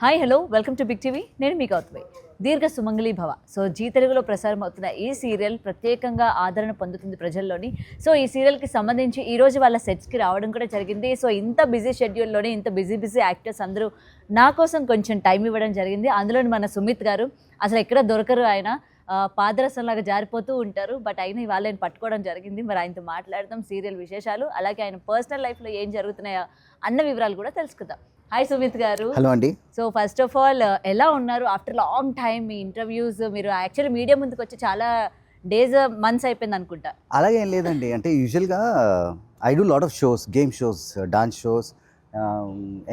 Hi hello welcome to big TV. నేను మీ గౌతమి. దీర్ఘ సుమంగళి భవ. సో జీ తెలుగులో ప్రసారం అవుతున్న ఈ సీరియల్ ప్రత్యేకంగా ఆదరణ పొందుతుంది ప్రజల్లోని. సో ఈ సీరియల్కి సంబంధించి ఈరోజు వాళ్ళ సెట్స్కి రావడం కూడా జరిగింది. సో ఇంత బిజీ షెడ్యూల్లోనే ఇంత బిజీ యాక్టర్స్ అందరూ నా కోసం కొంచెం టైం ఇవ్వడం జరిగింది. అందులో మన సుమిత్ గారు అసలు ఎక్కడ దొరకరు. ఆయన పాదరసంలాగా జారిపోతూ ఉంటారు. బట్ అయినా ఇవాళ ఆయన పట్టుకోవడం జరిగింది. మరి ఆయనతో మాట్లాడదాం సీరియల్ విశేషాలు, అలాగే ఆయన పర్సనల్ లైఫ్లో ఏం జరుగుతున్నాయో అన్న వివరాలు కూడా తెలుసుకుందాం. హాయ్ సుమిత్ గారు. హలో అండి. సో ఫస్ట్ ఆఫ్ ఆల్ ఎలా ఉన్నారు? ఆఫ్టర్ లాంగ్ టైమ్ మీ ఇంటర్వ్యూస్, మీరు యాక్చువల్లీ మీడియా ముందుకు వచ్చి చాలా డేస్ మంత్స్ అయిపోయింది అనుకుంటా. అలాగే ఏం లేదండి, అంటే యూజువల్గా I do lot of shows, game shows, dance shows,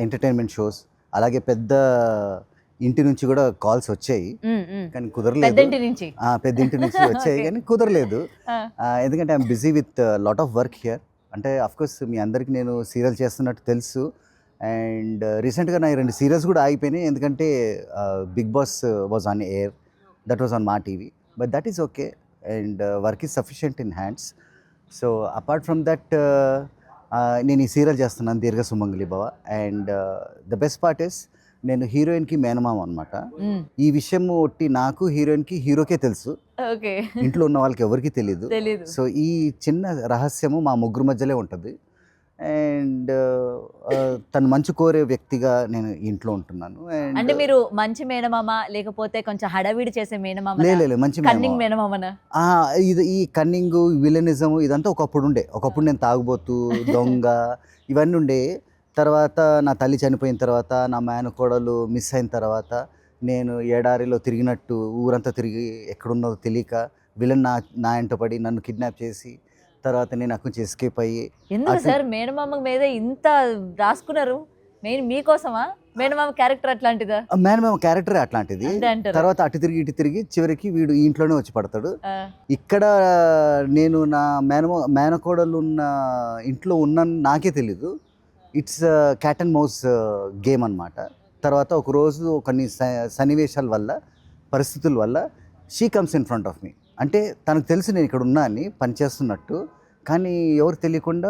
entertainment shows, అలాగే పెద్ద ఇంటి నుంచి కూడా కాల్స్ వచ్చాయి కానీ కుదరలేదు. పెద్దింటి నుంచి వచ్చాయి కానీ కుదరలేదు. ఎందుకంటే I'm busy with lot of work here. అంటే అఫ్కోర్స్ మీ అందరికీ నేను సీరియల్ చేస్తున్నట్టు తెలుసు. అండ్ రీసెంట్గా నా 2 సీరియల్స్ కూడా ఆగిపోయినాయి, ఎందుకంటే big boss was on air, that was on Maa TV. But that is okay and work is sufficient in hands. So apart from that నేను ఈ సీరియల్ చేస్తున్నాను, Deergha Sumangali Bhava. And the best part is నేను హీరోయిన్కి మేనమామ అనమాట. ఈ విషయం ఒట్టి నాకు హీరోయిన్కి హీరోకే తెలుసు, ఇంట్లో ఉన్న వాళ్ళకి ఎవరికి తెలియదు. సో ఈ చిన్న రహస్యము మా ముగ్గురు మధ్యలో ఉంటుంది. అండ్ తను మంచి కోరే వ్యక్తిగా నేను ఇంట్లో ఉంటున్నాను. అంటే మీరు మంచి మేనమామ లేకపోతే కొంచెం హడావిడి చేసే మేనమామ? లేదు, మంచి మేనమామనా? ఇది ఈ కన్నింగ్, విలనిజం ఇదంతా ఒకప్పుడు ఉండే. ఒకప్పుడు నేను తాగుబోతూ, దొంగ ఇవన్నీ ఉండే. తర్వాత నా తల్లి చనిపోయిన తర్వాత, నా మేనకోడలు మిస్ అయిన తర్వాత నేను ఎడారిలో తిరిగినట్టు ఊరంతా తిరిగి ఎక్కడున్నదో తెలియక విలన్ నా ఎంట పడి నన్ను కిడ్నాప్ చేసి తర్వాత నేను అక్కడి నుంచి ఎస్కేప్ అయ్యి. ఎందుకు సార్ మేనమామ మీద ఇంత రాసుకున్నారు? మీకోసమా? మేనమామ క్యారెక్టర్ అట్లాంటిదా? మేనమామ క్యారెక్టర్ అట్లాంటిది. తర్వాత అటు తిరిగి ఇటు తిరిగి చివరికి వీడు ఈ ఇంట్లోనే వచ్చి పడతాడు. ఇక్కడ నేను నా మేనకోడలు ఉన్న ఇంట్లో ఉన్నాను నాకే తెలీదు. It's cat and mouse game అనమాట. తర్వాత ఒకరోజు కొన్ని సన్నివేశాల వల్ల, పరిస్థితుల వల్ల she comes in front of me. అంటే తనకు తెలుసు నేను ఇక్కడ ఉన్నా అని, పనిచేస్తున్నట్టు, కానీ ఎవరు తెలియకుండా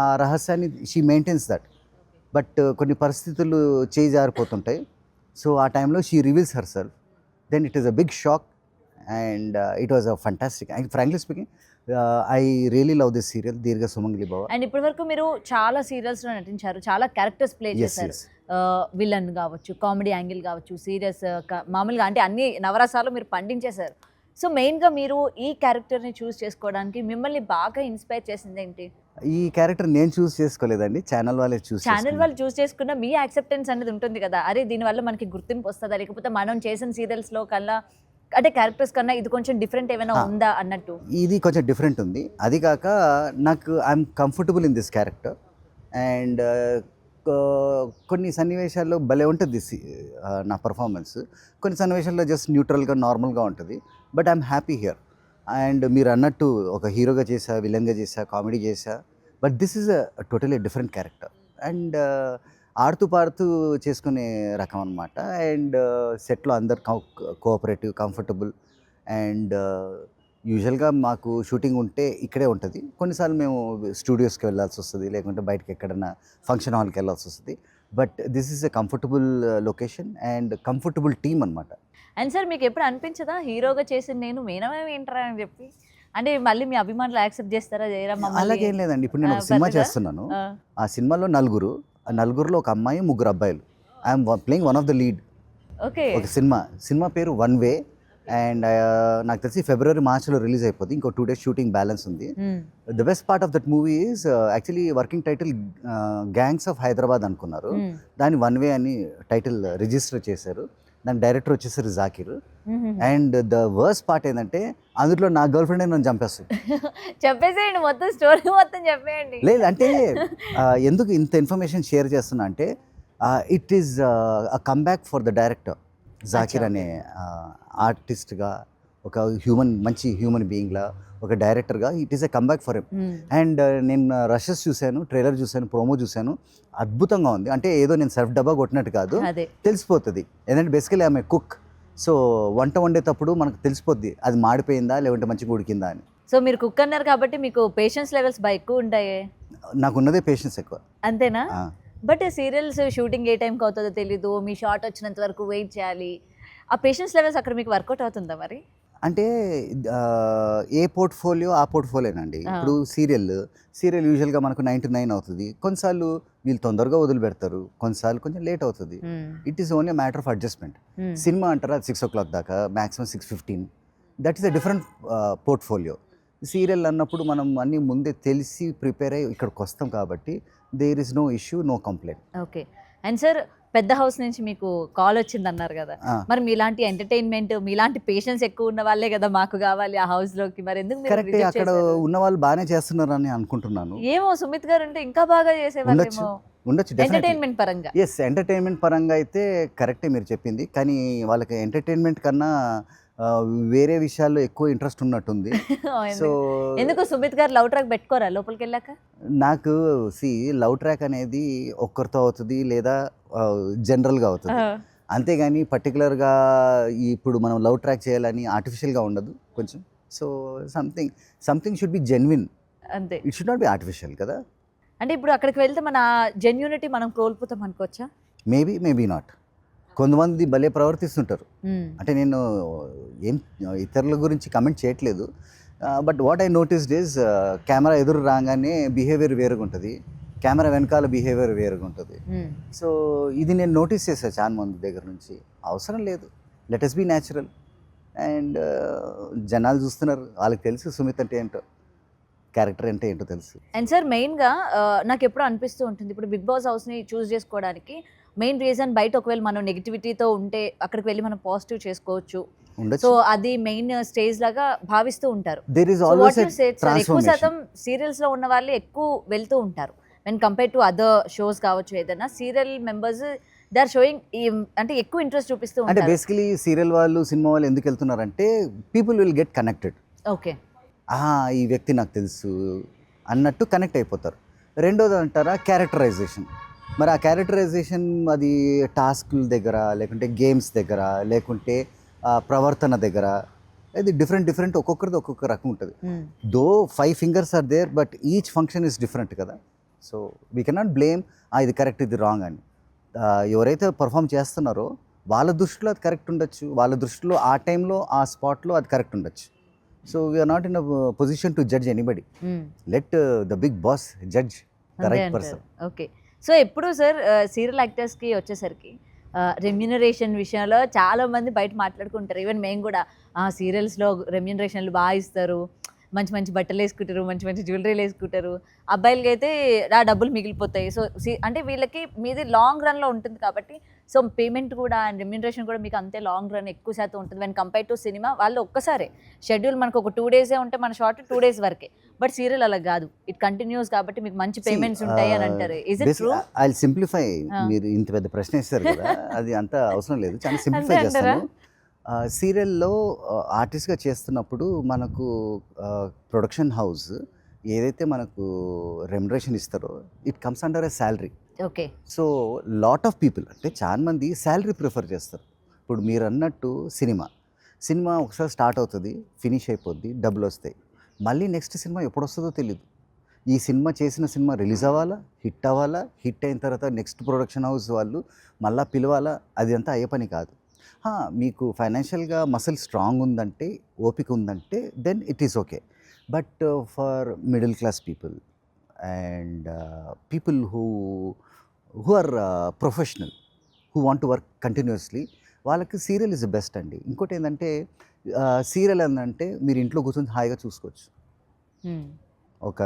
ఆ రహస్యాన్ని షీ మెయింటైన్స్ దట్. బట్ కొన్ని పరిస్థితులు చేయి జారిపోతుంటాయి. సో ఆ టైంలో she reveals herself. Then it is a big shock and it was a fantastic. And frankly speaking I really love this serial, Deergha Sumangali Bhava. And ఇప్పటి వరకు మీరు చాలా సీరియల్స్లో నటించారు, చాలా క్యారెక్టర్స్ ప్లే చేశారు. విలన్ కావచ్చు, కామెడీ యాంగిల్ కావచ్చు, సీరియస్, మామూలుగా అంటే అన్ని నవరసాలు మీరు పండించేశారు. సో మెయిన్గా మీరు ఈ క్యారెక్టర్ని చూస్ చేసుకోవడానికి మిమ్మల్ని బాగా ఇన్స్పైర్ చేసింది ఏంటి? ఈ క్యారెక్టర్ నేను చూస్ చేసుకోలేదండి, ఛానల్ వాళ్ళు చూస్ చేసుకున్న మీ యాక్సెప్టెన్స్ అనేది ఉంటుంది కదా, అరే దీనివల్ల మనకి గుర్తింపు వస్తుందా, లేకపోతే మనం చేసిన సీరియల్స్లో కన్నా అంటే క్యారెక్టర్స్ కన్నా ఇది కొంచెం డిఫరెంట్ ఏమైనా ఉందా అన్నట్టు? ఇది కొంచెం డిఫరెంట్ ఉంది. అది కాక నాకు I'm comfortable in this character. And కొన్ని సన్నివేశాల్లో భలే ఉంటుంది నా పర్ఫార్మెన్స్. కొన్ని సన్నివేశాల్లో జస్ట్ న్యూట్రల్గా, నార్మల్గా ఉంటుంది. But I'm happy here. And మీరు అన్నట్టు ఒక హీరోగా చేసా, విలన్గా చేసా, కామెడీ చేసా. But this is a totally different character. And ఆడుతూ పాడుతూ చేసుకునే రకం అనమాట. అండ్ సెట్లో అందరు కోఆపరేటివ్, కంఫర్టబుల్. అండ్ యూజువల్గా మాకు షూటింగ్ ఉంటే ఇక్కడే ఉంటుంది. కొన్నిసార్లు మేము స్టూడియోస్కి వెళ్ళాల్సి వస్తుంది, లేకుంటే బయటకి ఎక్కడైనా ఫంక్షన్ హాల్కి వెళ్ళాల్సి వస్తుంది. But this is a comfortable location and comfortable team అనమాట. అండ్ సార్ మీకు ఎప్పుడు అనిపించదా హీరోగా చేసిన నేను మేనమేమి ఏంటరా అని చెప్పి? అంటే మళ్ళీ మీ అభిమానులు యాక్సెప్ట్ చేస్తారా, చేయరా? అలాగేం లేదండి. ఇప్పుడు నేను ఒక సినిమా చేస్తున్నాను. ఆ సినిమాలో నలుగురులో ఒక అమ్మాయి, 3 అబ్బాయిలు. I'm playing one of the lead. ఒక సినిమా పేరు వన్ వే. అండ్ నాకు తెలిసి ఫిబ్రవరి, మార్చ్లో రిలీజ్ అయిపోతుంది. ఇంకో 2 days షూటింగ్ బ్యాలెన్స్ ఉంది. The best part of that movie is actually working title gangs of Hyderabad అనుకున్నారు. దాన్ని వన్ వే అని టైటిల్ రిజిస్టర్ చేశారు. దాని డైరెక్టర్ వచ్చేసరి Zakir. And the worst part ఏంటంటే అందులో నా గర్ల్ ఫ్రెండ్ నన్ను చంపేస్తుంది. చెప్పేసేయండి, మొత్తం స్టోరీ మొత్తం చెప్పేయండి. లేదు అంటే ఎందుకు ఇంత ఇన్ఫర్మేషన్ షేర్ చేస్తున్నా అంటే it is a comeback for the director Zakir అనే ఆర్టిస్ట్గా, ఒక మంచి హ్యూమన్ బీయింగ్లా, ఒక డైరెక్టర్గా it is a comeback for him. And నేను రషెస్ చూశాను, ట్రైలర్ చూశాను, ప్రోమో చూశాను. అద్భుతంగా ఉంది. అంటే ఏదో నేను సెల్ఫ్ డబ్బా కొట్టినట్టు కాదు, తెలిసిపోతుంది. ఎందుకంటే బేసికలీ ఆమె కుక్. సో వంట వండేటప్పుడు మనకు తెలిసిపోద్ది అది మాడిపోయిందా లేకుంటే మంచిగా ఉడికిందా అని. సో మీరు కుక్ అన్నారు కాబట్టి మీకు పేషెన్స్ లెవెల్స్ ఎక్కువ ఉంటాయి. నాకున్నదే పేషెన్స్ ఎక్కువ. అంతేనా? బట్ సీరియల్స్ షూటింగ్ ఏ టైంకి అవుతుందో తెలీదు, మీ షార్ట్ వచ్చినంత వరకు వెయిట్ చేయాలి. ఆ పేషెన్స్ లెవెల్స్ అక్కడ మీకు వర్కౌట్ అవుతుందా మరి? అంటే ఏ పోర్ట్ఫోలియో ఆ పోర్ట్ఫోలియోనండి. ఆ! ఇప్పుడు సీరియల్ యూజువల్గా మనకు 9 అవుతుంది. కొన్నిసార్లు వీళ్ళు తొందరగా వదిలిపెడతారు, కొన్నిసార్లు కొంచెం లేట్ అవుతుంది. హ్మ్. It is only matter of adjustment. హ్మ్. సినిమా అంటారా 6 o'clock దాకా, maximum 6:15. That is a different portfolio. Serial అన్నప్పుడు మనం అన్నీ ముందే తెలిసి ప్రిపేర్ అయ్యి ఇక్కడికి వస్తాం కాబట్టి there is no issue, no complaint. Okay. And sir, పెద్ద హౌస్ నుంచి మీకు కాల్ వచ్చిందన్నారు గదా! ఆ, మరి మీలాంటి ఎంటర్‌టైన్‌మెంట్, మీలాంటి పేషెన్స్ ఎక్కువ ఉన్న వాళ్ళే గదా మాకు గావాలి ఆ హౌస్‌లోకి. మరెందుకు మీరు కరెక్టే. రిజెక్ట్ అక్కడ చేశారు? ఉన్న వాళ్ళు బాగానే చేస్తున్నారని అనుకుంటున్నాను. ఏమో సుమిత్ గారుంటే ఇంకా బాగా ఉండొచ్చు, చేసేవాళ్ళేమో డెఫినెట్లీ. ఎంటర్‌టైన్‌మెంట్ పరంగా. ఎస్, ఎంటర్టైన్మెంట్ పరంగా అయితే కరెక్టే మీరు చెప్పింది. కానీ వాళ్ళకి ఎంటర్టైన్మెంట్ కన్నా వేరే విషయాల్లో ఎక్కువ ఇంట్రెస్ట్ ఉన్నట్టుంది. సో ఎందుకు ఎందుకు సుమిత్ గారు లవ్ ట్రాక్ పెట్టుకోరా లోపలికెళ్ళాక? నాకు లవ్ ట్రాక్ అనేది ఒక్కరితో అవుతుంది లేదా జనరల్గా ఆ! అవుతుంది. అంతేగాని పర్టికులర్గా ఇప్పుడు మనం లవ్ ట్రాక్ చేయాలని ఆర్టిఫిషియల్గా ఉండదు కొంచెం. So something should be genuine. అంతే. It should not be artificial కదా. అంటే ఇప్పుడు అక్కడికి వెళ్తే మన జెన్యూనిటీ మనం కోల్పోతాం అనుకోవచ్చా? Maybe not. కొంతమంది భలే ప్రవర్తిస్తుంటారు. హ్మ్. అంటే నేను ఏం ఇతరుల గురించి కమెంట్ చేయట్లేదు. But what I noticed is camera ఎదురు రాగానే బిహేవియర్ వేరుగా ఉంటుంది, కెమెరా వెనకాల బిహేవియర్ వేరుగా ఉంటుంది. హ్మ్. సో ఇది నేను నోటీస్ చేశాను చాలా మంది దగ్గర నుంచి. అవసరం లేదు, let us be natural. And జనాలు చూస్తున్నారు, వాళ్ళకి తెలుసు సుమిత్ అంటే ఏంటో, క్యారెక్టర్ అంటే ఏంటో తెలుసు. అండ్ సార్, మెయిన్‌గా నాకెప్పుడూ అనిపిస్తూ ఉంటుంది. ఇప్పుడు 'బిగ్ బాస్' హౌస్‌ని చూస్ చేసుకోవడానికి మెయిన్ రీజన్ బయట ఒకవేళ మనం నెగటివిటీతో ఉంటే అక్కడికి వెళ్లి మనం పాజిటివ్ చేసుకోవచ్చు. సో ఉండొచ్చు. అది మెయిన్ స్టేజ్ లాగా భావిస్తూ ఉంటారు. There is so always what a you said sir, ఎక్కువ ట్రాన్స్ఫర్మేషన్. శాతం సీరియల్స్‌లో ఉన్న వాళ్ళే ఎక్కువ వెళ్తూ ఉంటారు. When compare to other shows కావచ్చు, ఏదైనా serial members they are showing అంటే ఎక్కువ ఇంట్రెస్ట్ చూపిస్తూ అంటే ఉంటారు. బేసికలీ సీరియల్ వాళ్ళు, సినిమా వాళ్ళు ఎందుకు వెళ్తున్నారంటే people will get connected. Okay. ఈ వ్యక్తి నాకు తెలుసు అన్నట్టు కనెక్ట్ అయిపోతారు. రెండోది అంటారా క్యారెక్టరైజేషన్. మరి ఆ క్యారెక్టరైజేషన్ అది టాస్క్ల దగ్గర, లేకుంటే గేమ్స్ దగ్గర, లేకుంటే ప్రవర్తన దగ్గర, ఇది డిఫరెంట్ ఒక్కొక్కరిది ఒక్కొక్క రకం ఉంటుంది. Hmm. Though 5 fingers are there, but each function is different కదా. సో వీ కెనాట్ బ్లేమ్ ఇది కరెక్ట్ ఇది రాంగ్ అని. ఎవరైతే పర్ఫామ్ చేస్తున్నారో వాళ్ళ దృష్టిలో అది కరెక్ట్ ఉండొచ్చు, వాళ్ళ దృష్టిలో ఆ టైంలో ఆ స్పాట్లో అది కరెక్ట్ ఉండొచ్చు. So we're not in a position to judge anybody. Hmm. Let the big boss judge the అంతే రైట్ అంటారు. పర్సన్. ఓకే. సో ఎప్పుడు సార్ సీరియల్ యాక్టర్స్‌కి వచ్చేసరికి రెమ్యూనరేషన్ విషయంలో చాలా మంది బయట మాట్లాడుకుంటారు. ఈవెన్ మేము గూడా సీరియల్స్‌లో రెమ్యూనరేషన్‌లు ఇస్తారు. మంచి మంచి బట్టలేసుకుంటారు, మంచి మంచి జ్యువెలరీలేసుకుంటారు. అబ్బాయిలకైతే డబ్బులు మిగిలిపోతాయి. సో అంటే వీళ్ళకి మీది లాంగ్ రన్‌లో ఉంటుంది కాబట్టి సో పేమెంట్ కూడా అండ్ రెమ్యూనరేషన్ కూడా మీకు అంతే లాంగ్ రన్ ఎక్కువ శాతం ఉంటుంది. వెన్ కంపేర్ టు సినిమా వాళ్ళు ఒక్కసారే షెడ్యూల్ మనకు ఒక 2 డేసే ఉంటే మన షార్ట్ 2 డేస్ వరకే. బట్ సీరియల్ అలా గాదు. ఇట్ కంటిన్యూస్ కాబట్టి మీకు మంచి పేమెంట్స్ ఉంటాయి అని అంటారు. Is it true? I simplify. ఆ. మీరు ఇంత పెద్ద ప్రశ్న వేస్తారు కదా, అది అంత అవసరం లేదు, చాలా అంతే సింప్లిఫై అంటారా? చేస్తాను. సీరియల్లో ఆర్టిస్ట్గా చేస్తున్నప్పుడు మనకు ప్రొడక్షన్ హౌస్ ఏదైతే మనకు రెమ్యునరేషన్ ఇస్తారో it comes under a salary. Okay. So lot of people అంటే చాలా మంది శాలరీ ప్రిఫర్ చేస్తారు. ఇప్పుడు మీరు అన్నట్టు సినిమా ఒకసారి స్టార్ట్ అవుతుంది, ఫినిష్ అయిపోద్ది, డబ్బులు వస్తాయి. మళ్ళీ నెక్స్ట్ సినిమా ఎప్పుడు వస్తుందో తెలియదు. ఈ సినిమా చేసిన సినిమా రిలీజ్ అవ్వాలా, హిట్ అవ్వాలా, హిట్ అయిన తర్వాత నెక్స్ట్ ప్రొడక్షన్ హౌస్ వాళ్ళు మళ్ళీ పిలవాలా, అది అంతా అయ్యే పని కాదు. మీకు ఫైనాన్షియల్గా మసిల్ స్ట్రాంగ్ ఉందంటే, ఓపిక ఉందంటే then it is okay. But for middle class people and people who are professional, who want to work continuously, వాళ్ళకి సీరియల్ ఇస్ ద బెస్ట్ అండి. ఇంకోటి ఏంటంటే సీరియల్ ఏంటంటే మీరు ఇంట్లో కూర్చొని హాయిగా చూసుకోవచ్చు. హ్మ్. ఒక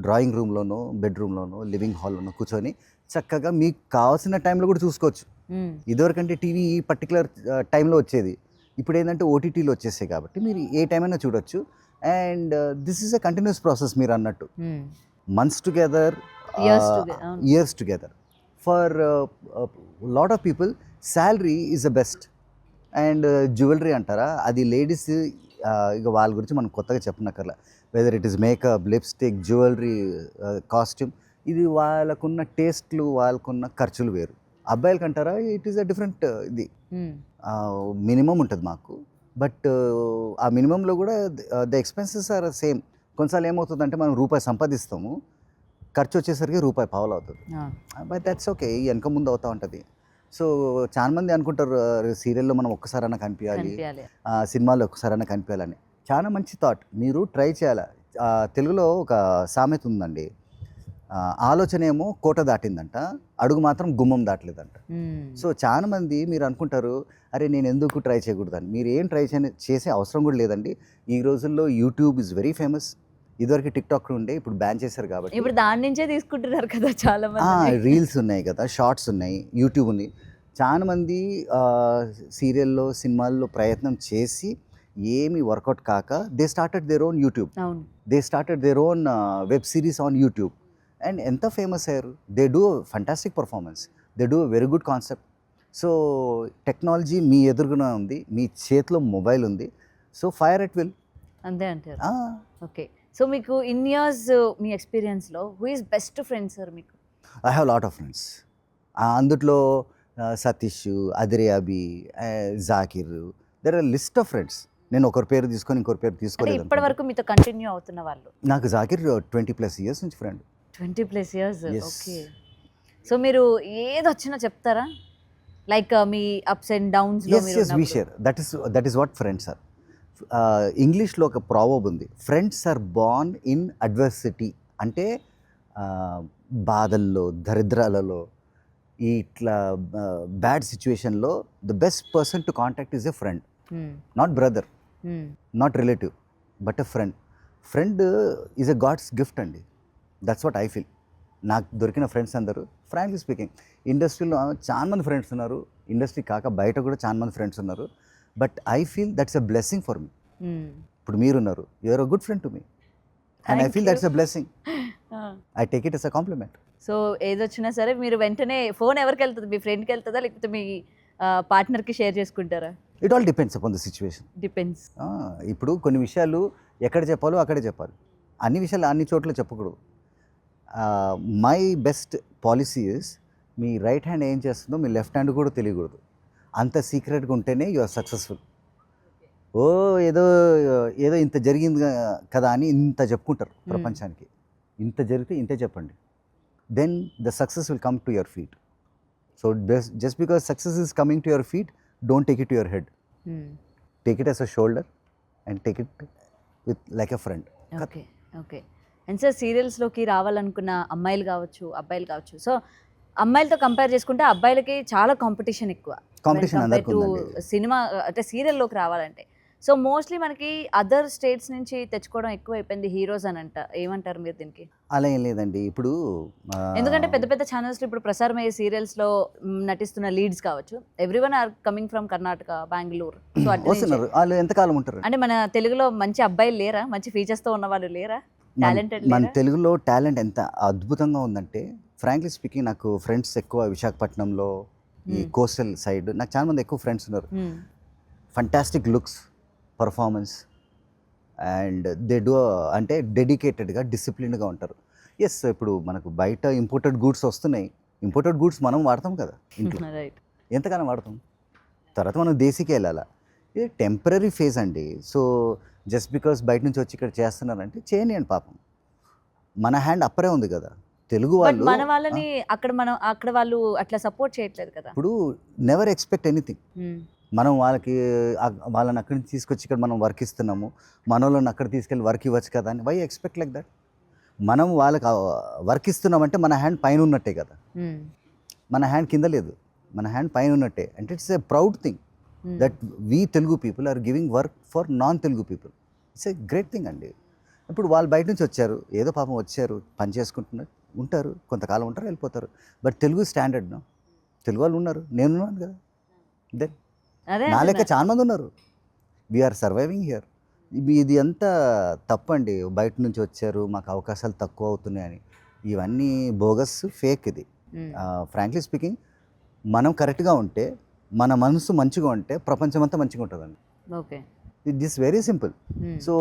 డ్రాయింగ్ రూమ్లోనో, బెడ్రూమ్లోనో, లివింగ్ హాల్లోనో కూర్చొని చక్కగా మీకు కావాల్సిన టైంలో కూడా చూసుకోవచ్చు. హ్మ్. ఇదివరకంటే టీవీ ఈ పర్టికులర్ టైంలో వచ్చేది, ఇప్పుడు ఏంటంటే ఓటీటీలో వచ్చేసాయి కాబట్టి మీరు ఏ టైం అయినా చూడొచ్చు. And this is a continuous process మీరు అన్నట్టు. హ్మ్. మంత్స్ టుగెదర్, అవును. Years together. For lot of people salary is the best. And jewellery అంటారా, అది లేడీస్ ఇక వాళ్ళ గురించి మనం కొత్తగా చెప్పనక్కర్లా. Whether it is makeup, lipstick, jewellery, costume, ఇది వాళ్ళకున్న టేస్ట్లు, వాళ్ళకున్న ఖర్చులు వేరు. అబ్బాయిలకి అంటారా ఇట్ ఈస్ అ డిఫరెంట్ ఇది. హ్మ్. మినిమం ఉంటుంది మాకు, బట్ ఆ మినిమంలో కూడా ద ఎక్స్పెన్సెస్ ఆర్ సేమ్. కొన్నిసార్లు ఏమవుతుందంటే మనం రూపాయి సంపాదిస్తాము, ఖర్చు వచ్చేసరికి రూపాయి పావులు అవుతుంది. బట్ దట్స్ ఓకే, వెనక ముందు అవుతూ ఉంటుంది. సో చాలా మంది అనుకుంటారు సీరియల్లో మనం ఒక్కసారైనా కనిపించాలి, సినిమాలో ఒక్కసారైనా కనిపించాలని. చాలా మంచి థాట్, మీరు ట్రై చేయాలి. తెలుగులో ఒక సామెత ఉందండి, ఆలోచన ఏమో కోట దాటిందంట, అడుగు మాత్రం గుమ్మం దాటలేదంట. సో చాలా మంది మీరు అనుకుంటారు, అరే నేను ఎందుకు ట్రై చేయకూడదని. మీరు ఏం ట్రై చేసే అవసరం కూడా లేదండి. ఈ రోజుల్లో యూట్యూబ్ ఇస్ వెరీ ఫేమస్. ఇదివరకు టిక్టాక్ ఉండే, ఇప్పుడు బ్యాన్ చేశారు కాబట్టి ఇప్పుడు దాని నుంచే తీసుకుంటున్నారు కదా చాలా మంది. రీల్స్ ఉన్నాయి కదా, షార్ట్స్ ఉన్నాయి, యూట్యూబ్ ఉంది. చాలా మంది సీరియల్లో సినిమాల్లో ప్రయత్నం చేసి ఏమి వర్కౌట్ కాక they started their own YouTube, they started their own web series on YouTube and ఎంత ఫేమస్ అయ్యారు. They do fantastic performance, they do very good concept. So technology మీ ఎదురుగునే ఉంది, మీ చేతిలో మొబైల్ ఉంది, సో ఫైర్ ఎట్ విల్. అంతే అంటారు. ఓకే, సో మీకు ఇన్ ఇయర్స్ మీ ఎక్స్పీరియన్స్లో who is best friend sir మీకు? I have lot of friends. అందుట్లో సతీష్, అదిరియాబి, Zakir, there are list of friends. నేను ఒకరి పేరు తీసుకొని ఇంకొకరి పేరు తీసుకోలేదు. ఇప్పటి వరకు మీతో కంటిన్యూ అవుతున్న వాళ్ళు? నాకు జాకిర్ 20+ years నుంచి ఫ్రెండ్. 20+ years. ఓకే, సో మీరు ఏది వచ్చినా చెప్తారా? Like me ups and downs? Yes, we share. That is what friends are. ఇంగ్లీష్లో ఒక ప్రావర్బ్ ఉంది, friends are born in adversity. అంటే బాధల్లో, దరిద్రాలలో, ఇట్లా బ్యాడ్ సిచ్యువేషన్లో the best person to contact is a friend. Not brother, not relative, but a friend. Friend is a God's gift అండి. That's what I feel. నాకు దొరికిన friends అందరూ, frankly speaking, ఇండస్ట్రీలో చాలా మంది ఫ్రెండ్స్ ఉన్నారు, ఇండస్ట్రీ కాక బయట కూడా చాలా మంది ఫ్రెండ్స్ ఉన్నారు. But I feel that's a blessing for me. ఇప్పుడు మీరున్నారు, you are a good friend to me and I feel that's a blessing. I take it as a compliment. So ఏదొచ్చినా సరే మీరు వెంటనే ఫోన్ ఎవరికి వెళ్తుంది? మీ ఫ్రెండ్కి వెళ్తుందా లేకపోతే మీ పార్ట్నర్కి షేర్ చేసుకుంటారా? It all depends upon the situation. Depends. ఇప్పుడు కొన్ని విషయాలు ఎక్కడ చెప్పాలో అక్కడే చెప్పాలి, అన్ని విషయాలు అన్ని చోట్ల చెప్పకూడదు. My best policy is, me right hand ఏం చేస్తుందో మీ లెఫ్ట్ హ్యాండ్ కూడా తెలియకూడదు. అంత సీక్రెట్గా ఉంటేనే యు ఆర్ సక్సెస్ఫుల్. ఓ ఏదో ఏదో ఇంత జరిగింది కదా అని ఇంత చెప్పుకుంటారు ప్రపంచానికి. ఇంత జరిగితే ఇంతే చెప్పండి, then the success will come to your feet. So just because success is coming to your feet, don't take it to your head. Take it as a shoulder and take it with like a friend. Okay, okay. And sir సీరియల్స్లోకి రావాలనుకున్న అమ్మాయిలు కావచ్చు, అబ్బాయిలు కావచ్చు, so అమ్మాయిలతో compare చేసుకుంటే అబ్బాయిలకి చాలా కాంపిటీషన్ ఎక్కువ. సినిమా అంటే సీరియల్లోకి రావాలంటే సో మోస్ట్లీ మనకి అదర్ స్టేట్స్ నుంచి తెచ్చుకోవడం ఎక్కువ అయిపోయింది హీరోస్ అని ఏమంటారు మీరు దీనికి? అలా ఏం లేదండి. ఇప్పుడు ఎందుకంటే పెద్ద పెద్ద ఛానల్స్లో ఇప్పుడు ప్రసారం అయ్యే సీరియల్స్లో నటిస్తున్న లీడ్స్ కావచ్చు, everyone are coming from Karnataka, Bengaluru. So వాళ్ళు ఎంతకాలం ఉంటారు? అంటే మన తెలుగులో మంచి అబ్బాయిలు లేరా? మంచి ఫీచర్స్తో ఉన్న వాళ్ళు లేరా? టాలెంటెడ్? మన తెలుగులో టాలెంట్ ఎంత అద్భుతంగా ఉందంటే, ఫ్రాంక్లీ స్పీకింగ్, నాకు ఫ్రెండ్స్ ఎక్కువ విశాఖపట్నంలో, ఈ కోస్టల్ సైడ్ నాకు చాలా మంది ఎక్కువ ఫ్రెండ్స్ ఉన్నారు. Fantastic looks, performance and they do, అంటే డెడికేటెడ్గా, డిసిప్లిన్డ్గా ఉంటారు. ఎస్, ఇప్పుడు మనకు బయట ఇంపోర్టెడ్ గూడ్స్ వస్తున్నాయి, ఇంపోర్టెడ్ గూడ్స్ మనం వాడతాం కదా ఇంట్లో, ఎంతగానో వాడతాం. తర్వాత మనం దేశీకి వెళ్ళాలా, ఇది టెంపరీ ఫేజ్ అండి. సో జస్ట్ బికాస్ బయట నుంచి వచ్చి ఇక్కడ చేస్తున్నారంటే చేయనియండి, పాపం మన హ్యాండ్ అప్పరే ఉంది కదా. తెలుగు వాళ్ళు, మన వాళ్ళని అక్కడ వాళ్ళు అట్లా సపోర్ట్ చేయట్లేదు కదా. ఇప్పుడు నెవర్ ఎక్స్పెక్ట్ ఎనీథింగ్. మనం వాళ్ళని అక్కడి నుంచి తీసుకొచ్చి ఇక్కడ మనం వర్క్ ఇస్తున్నాము, మన వాళ్ళని అక్కడ తీసుకెళ్ళి వర్క్ ఇవ్వచ్చు కదా అని వై ఎక్స్పెక్ట్ లైక్ దట్. మనం వాళ్ళకి వర్క్ ఇస్తున్నామంటే మన హ్యాండ్ పైన ఉన్నట్టే కదా, మన హ్యాండ్ కింద లేదు, మన హ్యాండ్ పైన ఉన్నట్టే. అంటే it's a proud thing that we Telugu people are giving work for non Telugu people. It's a great thing అండి. ఇప్పుడు వాళ్ళు బయట నుంచి వచ్చారు, ఏదో పాపం వచ్చారు, పని చేసుకుంటున్నారు, ఉంటారు, కొంతకాలం ఉంటారు, వెళ్ళిపోతారు. బట్ తెలుగు స్టాండర్డ్, తెలుగు వాళ్ళు ఉన్నారు, నేనున్నాను కదా, దెన్ నా లెక్క చాలా మంది ఉన్నారు. We are surviving here. ఇది అంతా తప్పండి. బయట నుంచి వచ్చారు, మాకు అవకాశాలు తక్కువ అవుతున్నాయని, ఇవన్నీ బోగస్, ఫేక్. ఇది ఫ్రాంక్లీ స్పీకింగ్, మనం కరెక్ట్గా ఉంటే, మన మనసు మంచిగా ఉంటే ప్రపంచం అంతా మంచిగా ఉంటుందండి. Okay, it is very simple. So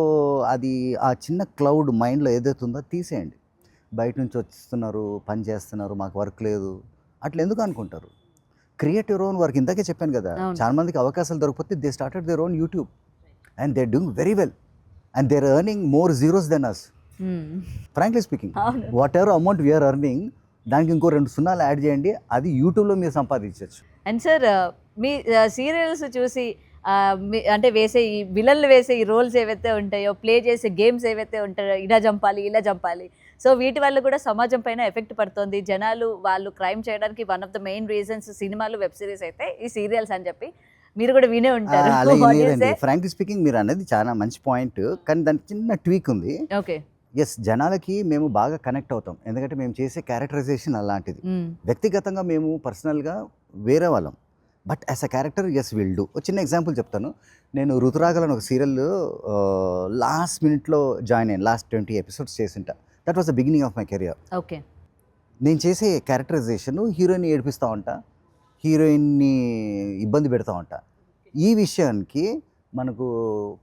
అది ఆ చిన్న క్లౌడ్ మైండ్లో ఏదైతే ఉందో తీసేయండి. బయట నుంచి వస్తున్నారు, పని చేస్తున్నారు, మాకు వర్క్ లేదు, అట్లా ఎందుకు అనుకుంటారు? Create your own work. ఇందాకే చెప్పాను కదా, చాలా మందికి అవకాశాలు దొరకపోతే they started their own YouTube and they doing very well and they are earning more zeros then us. Frankly speaking అవును. What ever amount we're earning దానికి ఇంకో 2 సున్నాలు యాడ్ చేయండి, అది యూట్యూబ్లో మీరు సంపాదించవచ్చు. అండ్ సార్ మీ సీరియల్స్ చూసి అంటే వేసే ఈ విలన్లు వేసే ఈ రోల్స్ ఏవైతే ఉంటాయో, ప్లే చేసే గేమ్స్ ఏవైతే ఉంటాయో, ఇలా చంపాలి ఇలా చంపాలి, సో వీటి వల్ల కూడా సమాజం పైన ఎఫెక్ట్ పడుతుంది. జనాలు వాళ్ళు క్రైమ్ చేయడానికి one of the main reasons సినిమాలు, వెబ్ సిరీస్ అయితే ఈ సీరియల్స్ అని చెప్పి మీరు కూడా వినే ఉంటారు. అలాగే లేదండి, ఫ్రాంక్లీ స్పీకింగ్ మీరు అనేది చాలా మంచి పాయింట్, కానీ దానికి చిన్న ట్వీక్ ఉంది. ఓకే. ఎస్, జనాలకి మేము బాగా కనెక్ట్ అవుతాం, ఎందుకంటే మేము చేసే క్యారెక్టరైజేషన్ అలాంటిది. వ్యక్తిగతంగా మేము పర్సనల్గా వేరే వాళ్ళం, but as a character as will do. ఒక చిన్న ఎగ్జాంపుల్ చెప్తాను. నేను ఋతురాగలని ఒక సీరియల్ లాస్ట్ మినిట్లో జాయిన్ అయ్యాను, లాస్ట్ 20 ఎపిసోడ్స్ చేసింట. That was the beginning of my career. Okay. నేను చేసే క్యారెక్టరైజేషన్ హీరోయిన్ని ఏడిపిస్తూ ఉంటా, హీరోయిన్ని ఇబ్బంది పెడతా ఉంటా. ఈ విషయానికి మనకు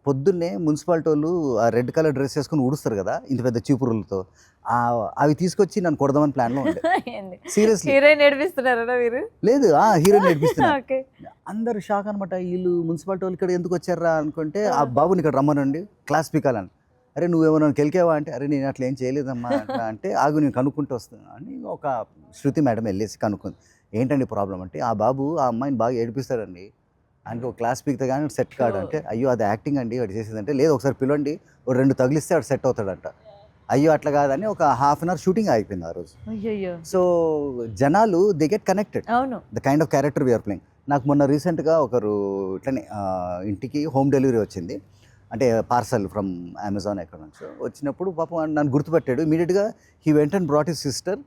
పొద్దున్నే మున్సిపాలిటీ వాళ్ళు ఆ రెడ్ కలర్ డ్రెస్ వేసుకొని ఉడుస్తారు కదా ఇంత పెద్ద చీపురులతో, అవి తీసుకొచ్చి నన్ను కొడదామని ప్లాన్లో ఉండే. సీరియస్లీ హీరోయిన్ ఏడిపిస్తున్నారా మీరు? లేదు, హీరోయిన్ ఏడిపిస్తున్నా. ఓకే. అందరు షాక్ అనమాట, వీళ్ళు మున్సిపాలిటీ వాళ్ళు ఇక్కడ ఎందుకు వచ్చారా అనుకుంటే, ఆ బాబుని ఇక్కడ రమ్మనండి క్లాస్ పీకాలని. అరే నువ్వేమో కెలికేవా అంటే, అరే నేను అట్లా ఏం చేయలేదమ్మా అంటే, ఆగు నేను కనుక్కుంటూ వస్తాను అని ఒక శృతి మేడం వెళ్ళేసి కనుక్కుంది. ఏంటండి ప్రాబ్లం అంటే, ఆ బాబు ఆ అమ్మాయిని బాగా ఏడిపిస్తాడండి, ఆయనకి ఒక క్లాస్ పీకితే కానీ సెట్ కాడు అంటే, అయ్యో అది యాక్టింగ్ అండి వాడు చేసేదంటే, లేదు ఒకసారి పిలవండి, ఒక 2 తగిలిస్తే వాడు సెట్ అవుతాడంట. అయ్యో అట్లా కాదని ఒక హాఫ్ అన్ అవర్ షూటింగ్ అయిపోయింది ఆ రోజు. సో జనాలు they get connected, the kind of character we are playing. నాకు మొన్న రీసెంట్గా ఒకరు ఇట్లనే ఇంటికి హోమ్ డెలివరీ వచ్చింది, అంటే పార్సల్ ఫ్రమ్ అమెజాన్ ఎక్కడ నుంచి వచ్చినప్పుడు పాపం నన్ను గుర్తుపెట్టాడు. ఇమీడియట్గా he went and brought his sister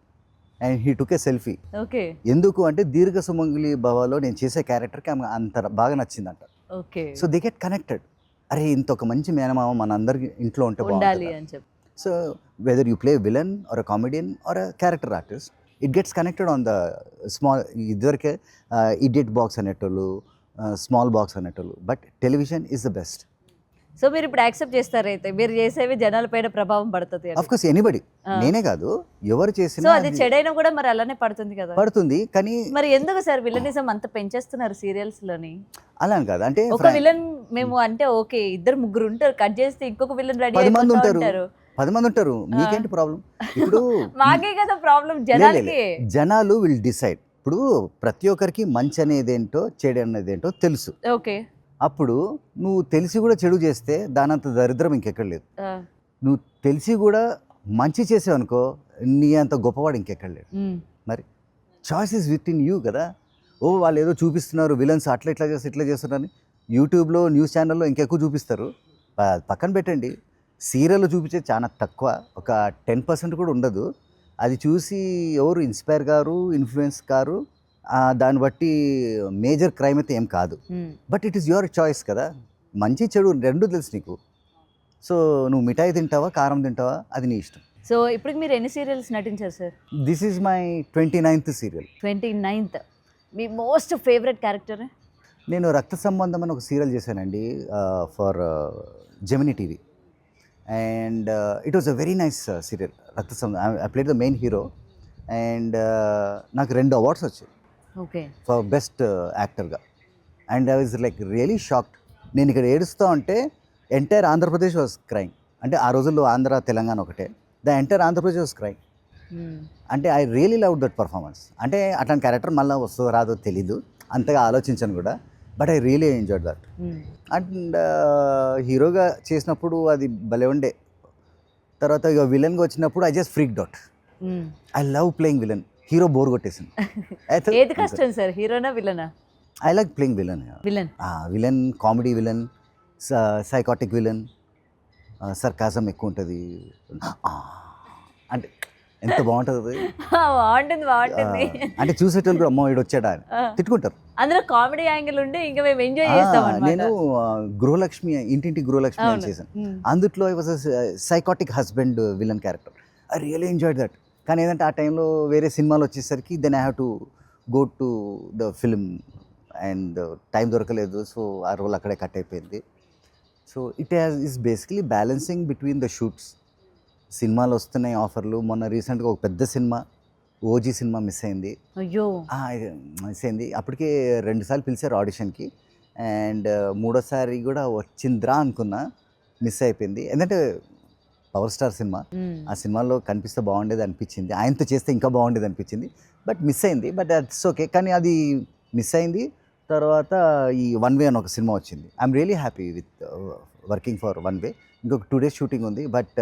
and he took A selfie. Okay. ఎందుకు అంటే దీర్ఘ సుమంగళి భవలో నేను చేసే క్యారెక్టర్కి ఆమె అంత బాగా నచ్చిందంట. Okay. So they get connected, అరే ఇంత ఒక మంచి మేనమామ మన అందరికి ఇంట్లో ఉంటే ఉండాలి అని చెప్పి. So whether you play villain or a comedian or a character artist, it gets connected on the small. ఇదివరకే ఇడియట్ బాక్స్ అనేటోళ్ళు, స్మాల్ బాక్స్ అనేటోళ్ళు, but television is the best. So మీరు ఇప్పుడు యాక్సెప్ట్ చేస్తారు, అయితే మీరు చేసేవి జనాలపైన ప్రభావం పడుతుంది. ఆఫ్ కోర్స్ ఎనీబడి, నేనే కాదు ఎవరు సో చేసినా అది చెడైనా కూడా మరి అలానే పడుతుంది కదా. పడుతుంది, కానీ మరి ఎందుకు సార్ విలనిజం అంత పెంచేస్తున్నారు సీరియల్స్ లోని? అలా అని కాదు, అంటే ఒక విలన్ మేము అంటే ఓకే, 2-3 ఉంటారు, కట్ చేస్తే ఇంకొక విలన్ రెడీ 10 మంది ఉంటారు. 10 మంది ఉంటారు, మీకేంటి ప్రాబ్లం? ఇప్పుడు మాకే కదా ప్రాబ్లం, జనాలకి. జనాలు విల్ డిసైడ్. ఇప్పుడు ప్రతి ఒక్కరికి మంచి అనేది ఏంటో చెడు అనేది ఏంటో తెలుసు. ఓకే. అప్పుడు నువ్వు తెలిసి కూడా చెడు చేస్తే దానంత దరిద్రం ఇంకెక్కడ లేదు. నువ్వు తెలిసి కూడా మంచి చేసావనుకో నీ అంత గొప్పవాడు ఇంకెక్కడ లేడు. మరి choice is with in you కదా. ఓ వాళ్ళు ఏదో చూపిస్తున్నారు విలన్స్ అట్లా ఇట్లా చేస్తారు ఇట్లా చేస్తున్నారని, యూట్యూబ్లో న్యూస్ ఛానల్లో ఇంకెక్కువ చూపిస్తారు, పక్కన పెట్టండి. సీరియల్లో చూపించేది చాలా తక్కువ, ఒక 10% కూడా ఉండదు. అది చూసి ఎవరు ఇన్స్పైర్ గారు, ఇన్ఫ్లుయెన్స్ కారు, దాన్ని బట్టి మేజర్ క్రైమ్ అయితే ఏం కాదు. But it is your choice కదా, మంచి చెడు రెండు తెలుసు నీకు. సో నువ్వు మిఠాయి తింటావా కారం తింటావా అది నీ ఇష్టం. సో ఇప్పుడు మీరు ఎన్ని సీరియల్స్ నటించారు sir? This is my 29th serial. 29th. Me most favourite character? నేను రక్త సంబంధం అని ఒక సీరియల్ చేశానండి for Gemini TV, and it was a very nice serial. రక్త సంబంధం I played the main hero, and నాకు 2 అవార్డ్స్ వచ్చాయి. ఓకే. ఫర్ బెస్ట్ యాక్టర్గా. And I was like really shocked. నేను ఇక్కడ ఏడుస్తూ ఉంటే ఎంటైర్ ఆంధ్రప్రదేశ్ వాజ్ క్రైమ్. అంటే ఆ రోజుల్లో ఆంధ్ర తెలంగాణ ఒకటే, the entire Andhra Pradesh was crime. అంటే I really love that performance. అంటే అట్లాంటి క్యారెక్టర్ మళ్ళీ వస్తుందో రాదో తెలీదు, అంతగా ఆలోచించాను కూడా, but I really enjoyed that. And హీరోగా చేసినప్పుడు అది భలే ఉండే. తర్వాత ఇక విలన్గా వచ్చినప్పుడు I just freaked out. I love playing villain. Hero bore కొట్టేసింది. ఏది కష్టం సార్, హీరోనా విలనా? I like playing villain. Villain, comedy villain, psychotic villain, sarcasm ఎక్కువ ఉంటుంది, అంటే ఎంత బాగుంటుంది. అంటే చూసేటోళ్ళు కూడా అమ్మ వీడు వచ్చాడా అని తిట్టుకుంటారు. అందులో కామెడీ యాంగిల్ ఉండి ఇంకా మేము ఎంజాయ్ చేస్తాం. నేను గృహలక్ష్మి, ఇంటింటి గృహలక్ష్మి అని చేశాను. అందుట్లో I was psychotic husband villain character. I really enjoyed that. కానీ ఏంటంటే ఆ టైంలో వేరే సినిమాలు వచ్చేసరికి then I have to go to the film and time దొరకలేదు. సో ఆ రోల్ అక్కడే కట్ అయిపోయింది. So it is basically balancing between the shoots. సినిమాలు వస్తున్నాయి, ఆఫర్లు. మొన్న రీసెంట్గా ఒక పెద్ద సినిమా ఓజీ సినిమా మిస్ అయింది. అయ్యో, మిస్ అయింది. అప్పటికే 2 సార్లు పిలిచారు ఆడిషన్కి, అండ్ 3వ సారి కూడా వచ్చింద్రా అనుకున్నా, మిస్ అయిపోయింది. ఎందుకంటే పవర్ స్టార్ సినిమా. ఆ సినిమాలో కనిపిస్తే బాగుండేది అనిపించింది, ఆయనతో చేస్తే ఇంకా బాగుండేది అనిపించింది, బట్ మిస్ అయింది. But that's okay. కానీ అది మిస్ అయింది. తర్వాత ఈ వన్ వే అని ఒక సినిమా వచ్చింది. I'm really happy with working for one way. ఇంకొక 2 days షూటింగ్ ఉంది, but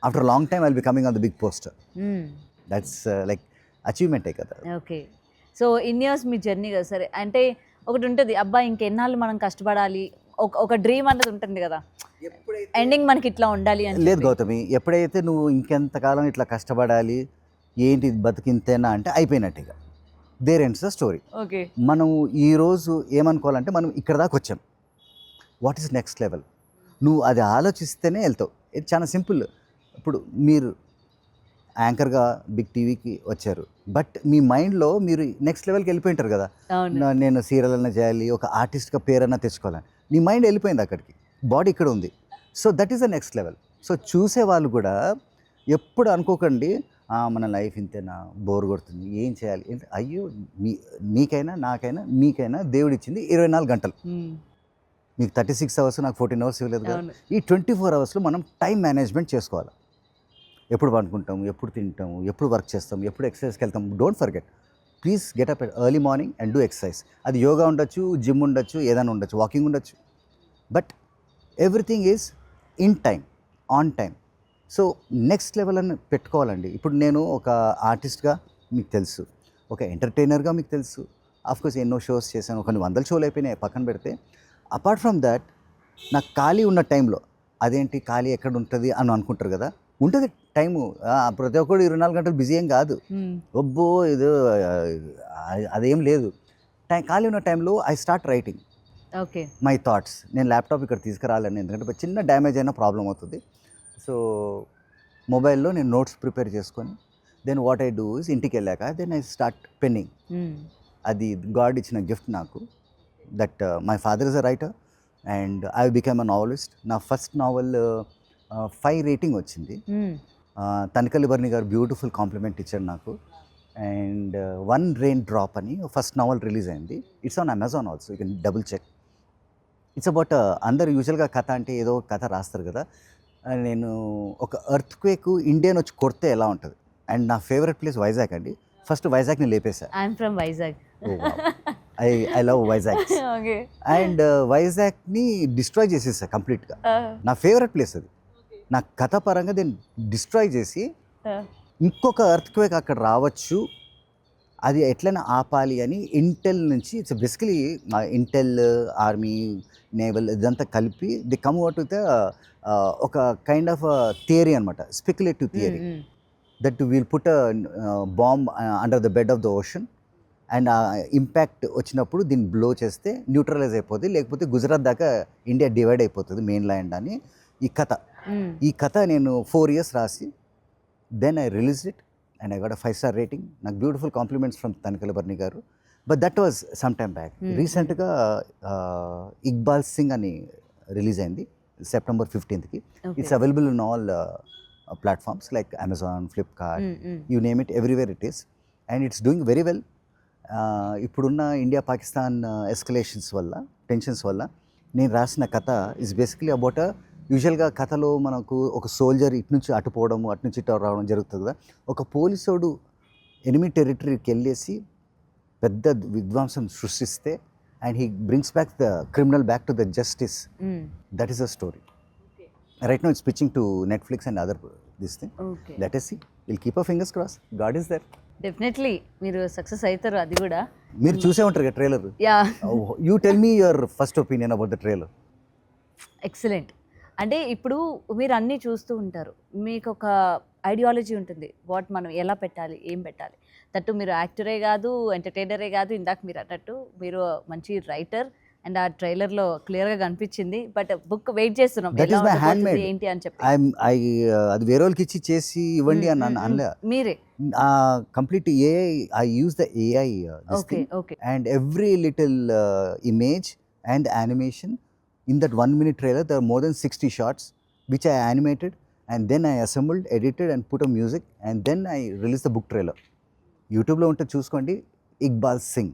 after long time I will be coming on the big poster. That's like అచీవ్మెంటే కదా. ఓకే. సో ఇన్ ఇయర్స్ మీ జర్నీ కదా సరే, అంటే ఒకటి ఉంటుంది, అబ్బా ఇంకెన్నాళ్ళు మనం కష్టపడాలి, ఒక డ్రీమ్ అన్నది ఉంటుంది కదా, ఎండింగ్ మనకి ఇట్లా ఉండాలి అని. లేదు గౌతమి, ఎప్పుడైతే నువ్వు ఇంకెంతకాలం ఇట్లా కష్టపడాలి, ఏంటి బతికింతేనా అంటే అయిపోయినట్టు, ఇక there ends the story. Okay. మనం ఈరోజు ఏమనుకోవాలంటే మనం ఇక్కడ దాకా వచ్చాం, వాట్ ఈస్ నెక్స్ట్ లెవెల్, నువ్వు అది ఆలోచిస్తేనే వెళ్తావు. ఇది చాలా సింపుల్. ఇప్పుడు మీరు యాంకర్గా బిగ్ టీవీకి వచ్చారు, బట్ మీ మైండ్లో మీరు నెక్స్ట్ లెవెల్కి వెళ్ళిపోయింటారు కదా. నేను సీరియల్ అన్నా చేయాలి, ఒక ఆర్టిస్ట్గా పేరన్నా తెచ్చుకోవాలని నీ మైండ్ వెళ్ళిపోయింది అక్కడికి, బాడీ ఇక్కడ ఉంది. So that is the next level. So చూసే వాళ్ళు కూడా ఎప్పుడు అనుకోకండి మన లైఫ్ ఇంతేనా, బోర్ కొడుతుంది, ఏం చేయాలి. అయ్యో, నీకైనా నాకైనా మీకైనా దేవుడు ఇచ్చింది 24 గంటలు. మీకు 36 hours, నాకు 14 hours ఇవ్వలేదు కదా. ఈ 24 hours మనం టైం మేనేజ్మెంట్ చేసుకోవాలి. ఎప్పుడు పండుకుంటాము, ఎప్పుడు తింటాము, ఎప్పుడు వర్క్ చేస్తాము, ఎప్పుడు ఎక్సర్సైజ్కి వెళ్తాము. Don't forget, please get up early morning and do exercise. అది యోగా ఉండొచ్చు, జిమ్ ఉండొచ్చు, ఏదైనా ఉండొచ్చు, వాకింగ్ ఉండొచ్చు, but everything is in time, on time. So next level అని పెట్టుకోవాలండి. ఇప్పుడు నేను ఒక ఆర్టిస్ట్గా మీకు తెలుసు, ఒక ఎంటర్టైనర్గా మీకు తెలుసు, ఆఫ్కోర్స్ ఎన్నో షోస్ చేశాను, కొన్ని 100 షోలు అయిపోయినాయి పక్కన పెడితే. అపార్ట్ ఫ్రమ్ దాట్, నాకు ఖాళీ ఉన్న టైంలో, అదేంటి ఖాళీ ఎక్కడ ఉంటుంది అని అనుకుంటారు కదా, ఉంటుంది టైము. ప్రతి ఒక్కరు 24 గంటలు బిజీ ఏం కాదు, ఒబ్బో ఇది అదేం లేదు. ఖాళీ ఉన్న టైంలో I start writing my thoughts. నేను ల్యాప్టాప్ ఇక్కడ తీసుకురాలేను, ఎందుకంటే చిన్న డ్యామేజ్ అయినా ప్రాబ్లం అవుతుంది. సో మొబైల్లో నేను నోట్స్ ప్రిపేర్ చేసుకొని, then what I do is ఇంటికి వెళ్ళాక దెన్ ఐ స్టార్ట్ పెన్నింగ్. అది గాడ్ ఇచ్చిన గిఫ్ట్ నాకు. That my father is a writer and I become a novelist. నా ఫస్ట్ నావల్ 5 రేటింగ్ వచ్చింది. తనికల్లి బర్ని గారు బ్యూటిఫుల్ కాంప్లిమెంట్ ఇచ్చారు నాకు. అండ్ 1 rain drop అని ఫస్ట్ నావల్ రిలీజ్ అయింది. It's on Amazon also, you can double check. It's about, అందరు యూజువల్గా కథ అంటే ఏదో కథ రాస్తారు కదా, నేను ఒక ఎర్త్ క్వేక్ ఇండియన్ వచ్చి కొడితే ఎలా ఉంటుంది. అండ్ నా ఫేవరెట్ ప్లేస్ వైజాగ్ అండి. ఫస్ట్ వైజాగ్ని లేపేశా. I'm from Vizag. I love Vizag. And వైజాగ్ని డిస్ట్రాయ్ చేసేసా కంప్లీట్గా. నా ఫేవరెట్ ప్లేస్ అది. నా కథ పరంగా దీన్ని డిస్ట్రాయ్ చేసి ఇంకొక ఎర్త్ క్వేక్ అక్కడ రావచ్చు, అది ఎట్లయినా ఆపాలి అని ఇంటెల్ నుంచి, it's basically intel, army, naval ఇదంతా కలిపి ది కమ్ అవుట్ విత్ ఒక కైండ్ ఆఫ్ థియరీ అనమాట, speculative theory, that will put bomb under the bed of the ocean and ఆ ఇంపాక్ట్ వచ్చినప్పుడు దీన్ని బ్లో చేస్తే న్యూట్రలైజ్ అయిపోతుంది, లేకపోతే గుజరాత్ దాకా ఇండియా డివైడ్ అయిపోతుంది మెయిన్ ల్యాండ్ అని ఈ కథ నేను 4 years రాసి then I release it and I got a 5-star rating. నాకు బ్యూటిఫుల్ కాంప్లిమెంట్స్ ఫ్రమ్ తనికల్లి బర్ని గారు. But that was some time back. రీసెంట్గా ఇక్బాల్ సింగ్ అని రిలీజ్ అయింది September 15th. It's available in all platforms like Amazon, Flipkart, you name it, everywhere it is. And it's doing very well. ఇప్పుడున్న India Pakistan escalations వల్ల, tensions వల్ల నేను రాసిన కథ is basically about, యూజువల్గా కథలో మనకు ఒక సోల్జర్ ఇటు నుంచి అటుపోవడము, అటు నుంచి ఇటు రావడం జరుగుతుంది కదా. ఒక పోలీసోడు ఎనిమీ టెరిటరీకి వెళ్ళేసి పెద్ద విధ్వంసం సృష్టిస్తే and he brings back the criminal back to the justice. That is the story. Right now it's pitching to Netflix and other this thing. Let us see. Will keep our fingers cross. God is there. Definitely మీరు success అవుతారు. అది కూడా మీరు చూసే ఉంటారు కదా trailer. You tell me your first opinion about the trailer. Excellent. అంటే ఇప్పుడు మీరు అన్నీ చూస్తూ ఉంటారు, మీకు ఒక ఐడియాలజీ ఉంటుంది, వాట్ మనం ఎలా పెట్టాలి, ఏం పెట్టాలి. దట్టు మీరు యాక్టరే కాదు, ఎంటర్టైనరే కాదు, ఇందాక మీరు అన్నట్టు మీరు మంచి రైటర్. అండ్ ఆ ట్రైలర్లో క్లియర్గా కనిపించింది. బట్ బుక్ వెయిట్ చేస్తున్నాం ఏంటి అని చెప్పి. అది వేరే వాళ్ళకి ఇచ్చి చేసి ఇవ్వండి అని అనలే, మీరే complete AI. I use the AI and every little image and animation. In that 1-minute trailer, there are more than 60 shots, which I animated and then I assembled, edited and put a music and then I released the book trailer. YouTube lo unte chuskondi, Iqbal Singh.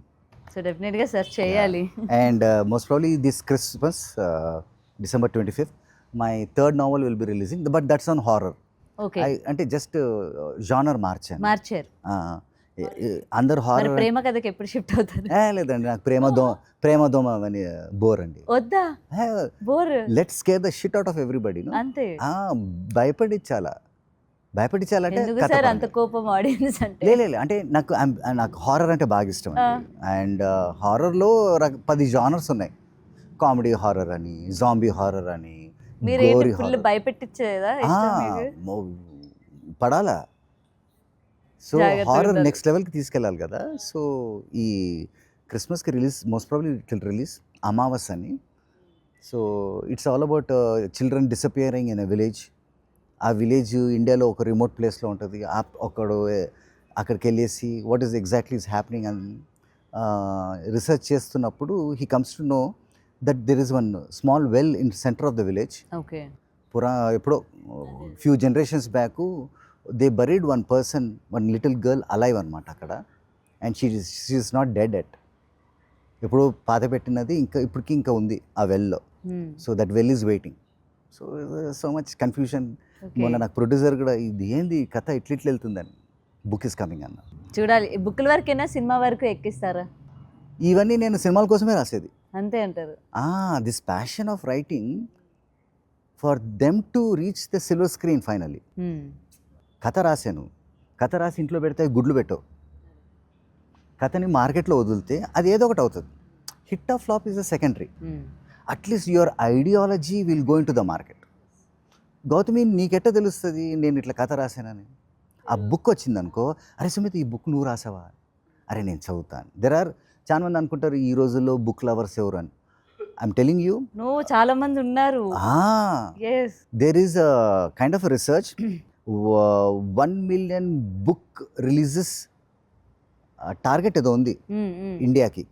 So definitely search cheyali. And most probably this Christmas, December 25th, my third novel will be releasing, but that's on horror. Okay, అంటే just genre మార్చాను. మార్చారు. అందరు మరి horror. ప్రేమ కథకి ఎప్పుడు shift అవుతారు? లేదండి, నాకు ప్రేమ దోమ అని బోర్ అండి. వద్దా, bore. Let's scare the shit out of everybody. అంతే. భయపడించాలంటే ఎందుకు సార్ అంత కోపం ఆడియన్స్ అంటే? లేదు, అంటే నాకు హారర్ అంటే బాగా ఇష్టం అండి. అండ్ హారర్లో 10 జానర్స్ ఉన్నాయి. కామెడీ హారర్ అని, జాంబీ హారర్ అని, మీరు గోరీ ఫుల్ హారర్. భయపెట్టించేదా ఇష్టం మీకు? పడాలా. సో జాగ్రత్తగా హారర్ ఉండాలి. నెక్స్ట్ లెవెల్కి తీసుకెళ్ళాలి కదా. సో ఈ క్రిస్మస్కి release, most probably it will release Amavas అని. So it's all about children disappearing in a village. ఆ విలేజ్ ఇండియాలో ఒక రిమోట్ ప్లేస్లో ఉంటుంది. అక్కడికి వెళ్ళేసి what is exactly is happening అని రీసెర్చ్ చేస్తున్నప్పుడు he comes to know that there is one small well in centre of the village. Okay. ఎప్పుడో few generations back they buried one person, one little girl alive అనమాట అక్కడ. And she is not dead yet. ఎప్పుడు పాత పెట్టినది ఇప్పటికీ ఇంకా ఉంది ఆ వెల్లో. So that well is waiting. So much confusion. మొన్న నాకు ప్రొడ్యూసర్ కూడా ఇది ఏంది కథ ఇట్లా వెళ్తుందని, బుక్ ఇస్ కమింగ్ అన్న. చూడాలి. బుక్ల వరకైనా సినిమా వరకు ఎక్కిస్తారా? ఇవన్నీ నేను సినిమాల కోసమే రాసేది. అంతే అంటారు. This passion of writing for them to reach the silver screen finally. కథ రాశాను, కథ రాసి ఇంట్లో పెడితే గుడ్లు పెట్టవు. కథని మార్కెట్లో వదిలితే అది ఏదో ఒకటి అవుతుంది. Hit of flop is the secondary. At least your ideology will go in to the market. Gautami, నీకెట్ట తెలుస్తుంది నేను ఇట్లా కథ రాశానని? ఆ బుక్ వచ్చిందనుకో, అరే సుమిత్ ఈ బుక్ నువ్వు రాసావా? అరే నేను చదువుతాను. చాలా మంది అనుకుంటారు ఈ రోజుల్లో బుక్ లవర్స్ ఎవరు అని. ఐఎమ్ టెలింగ్ యూ, నువ్వు చాలా మంది ఉన్నారు. There is a kind of research. 1 million book releases target ఏదో ఉంది ఇండియాకి,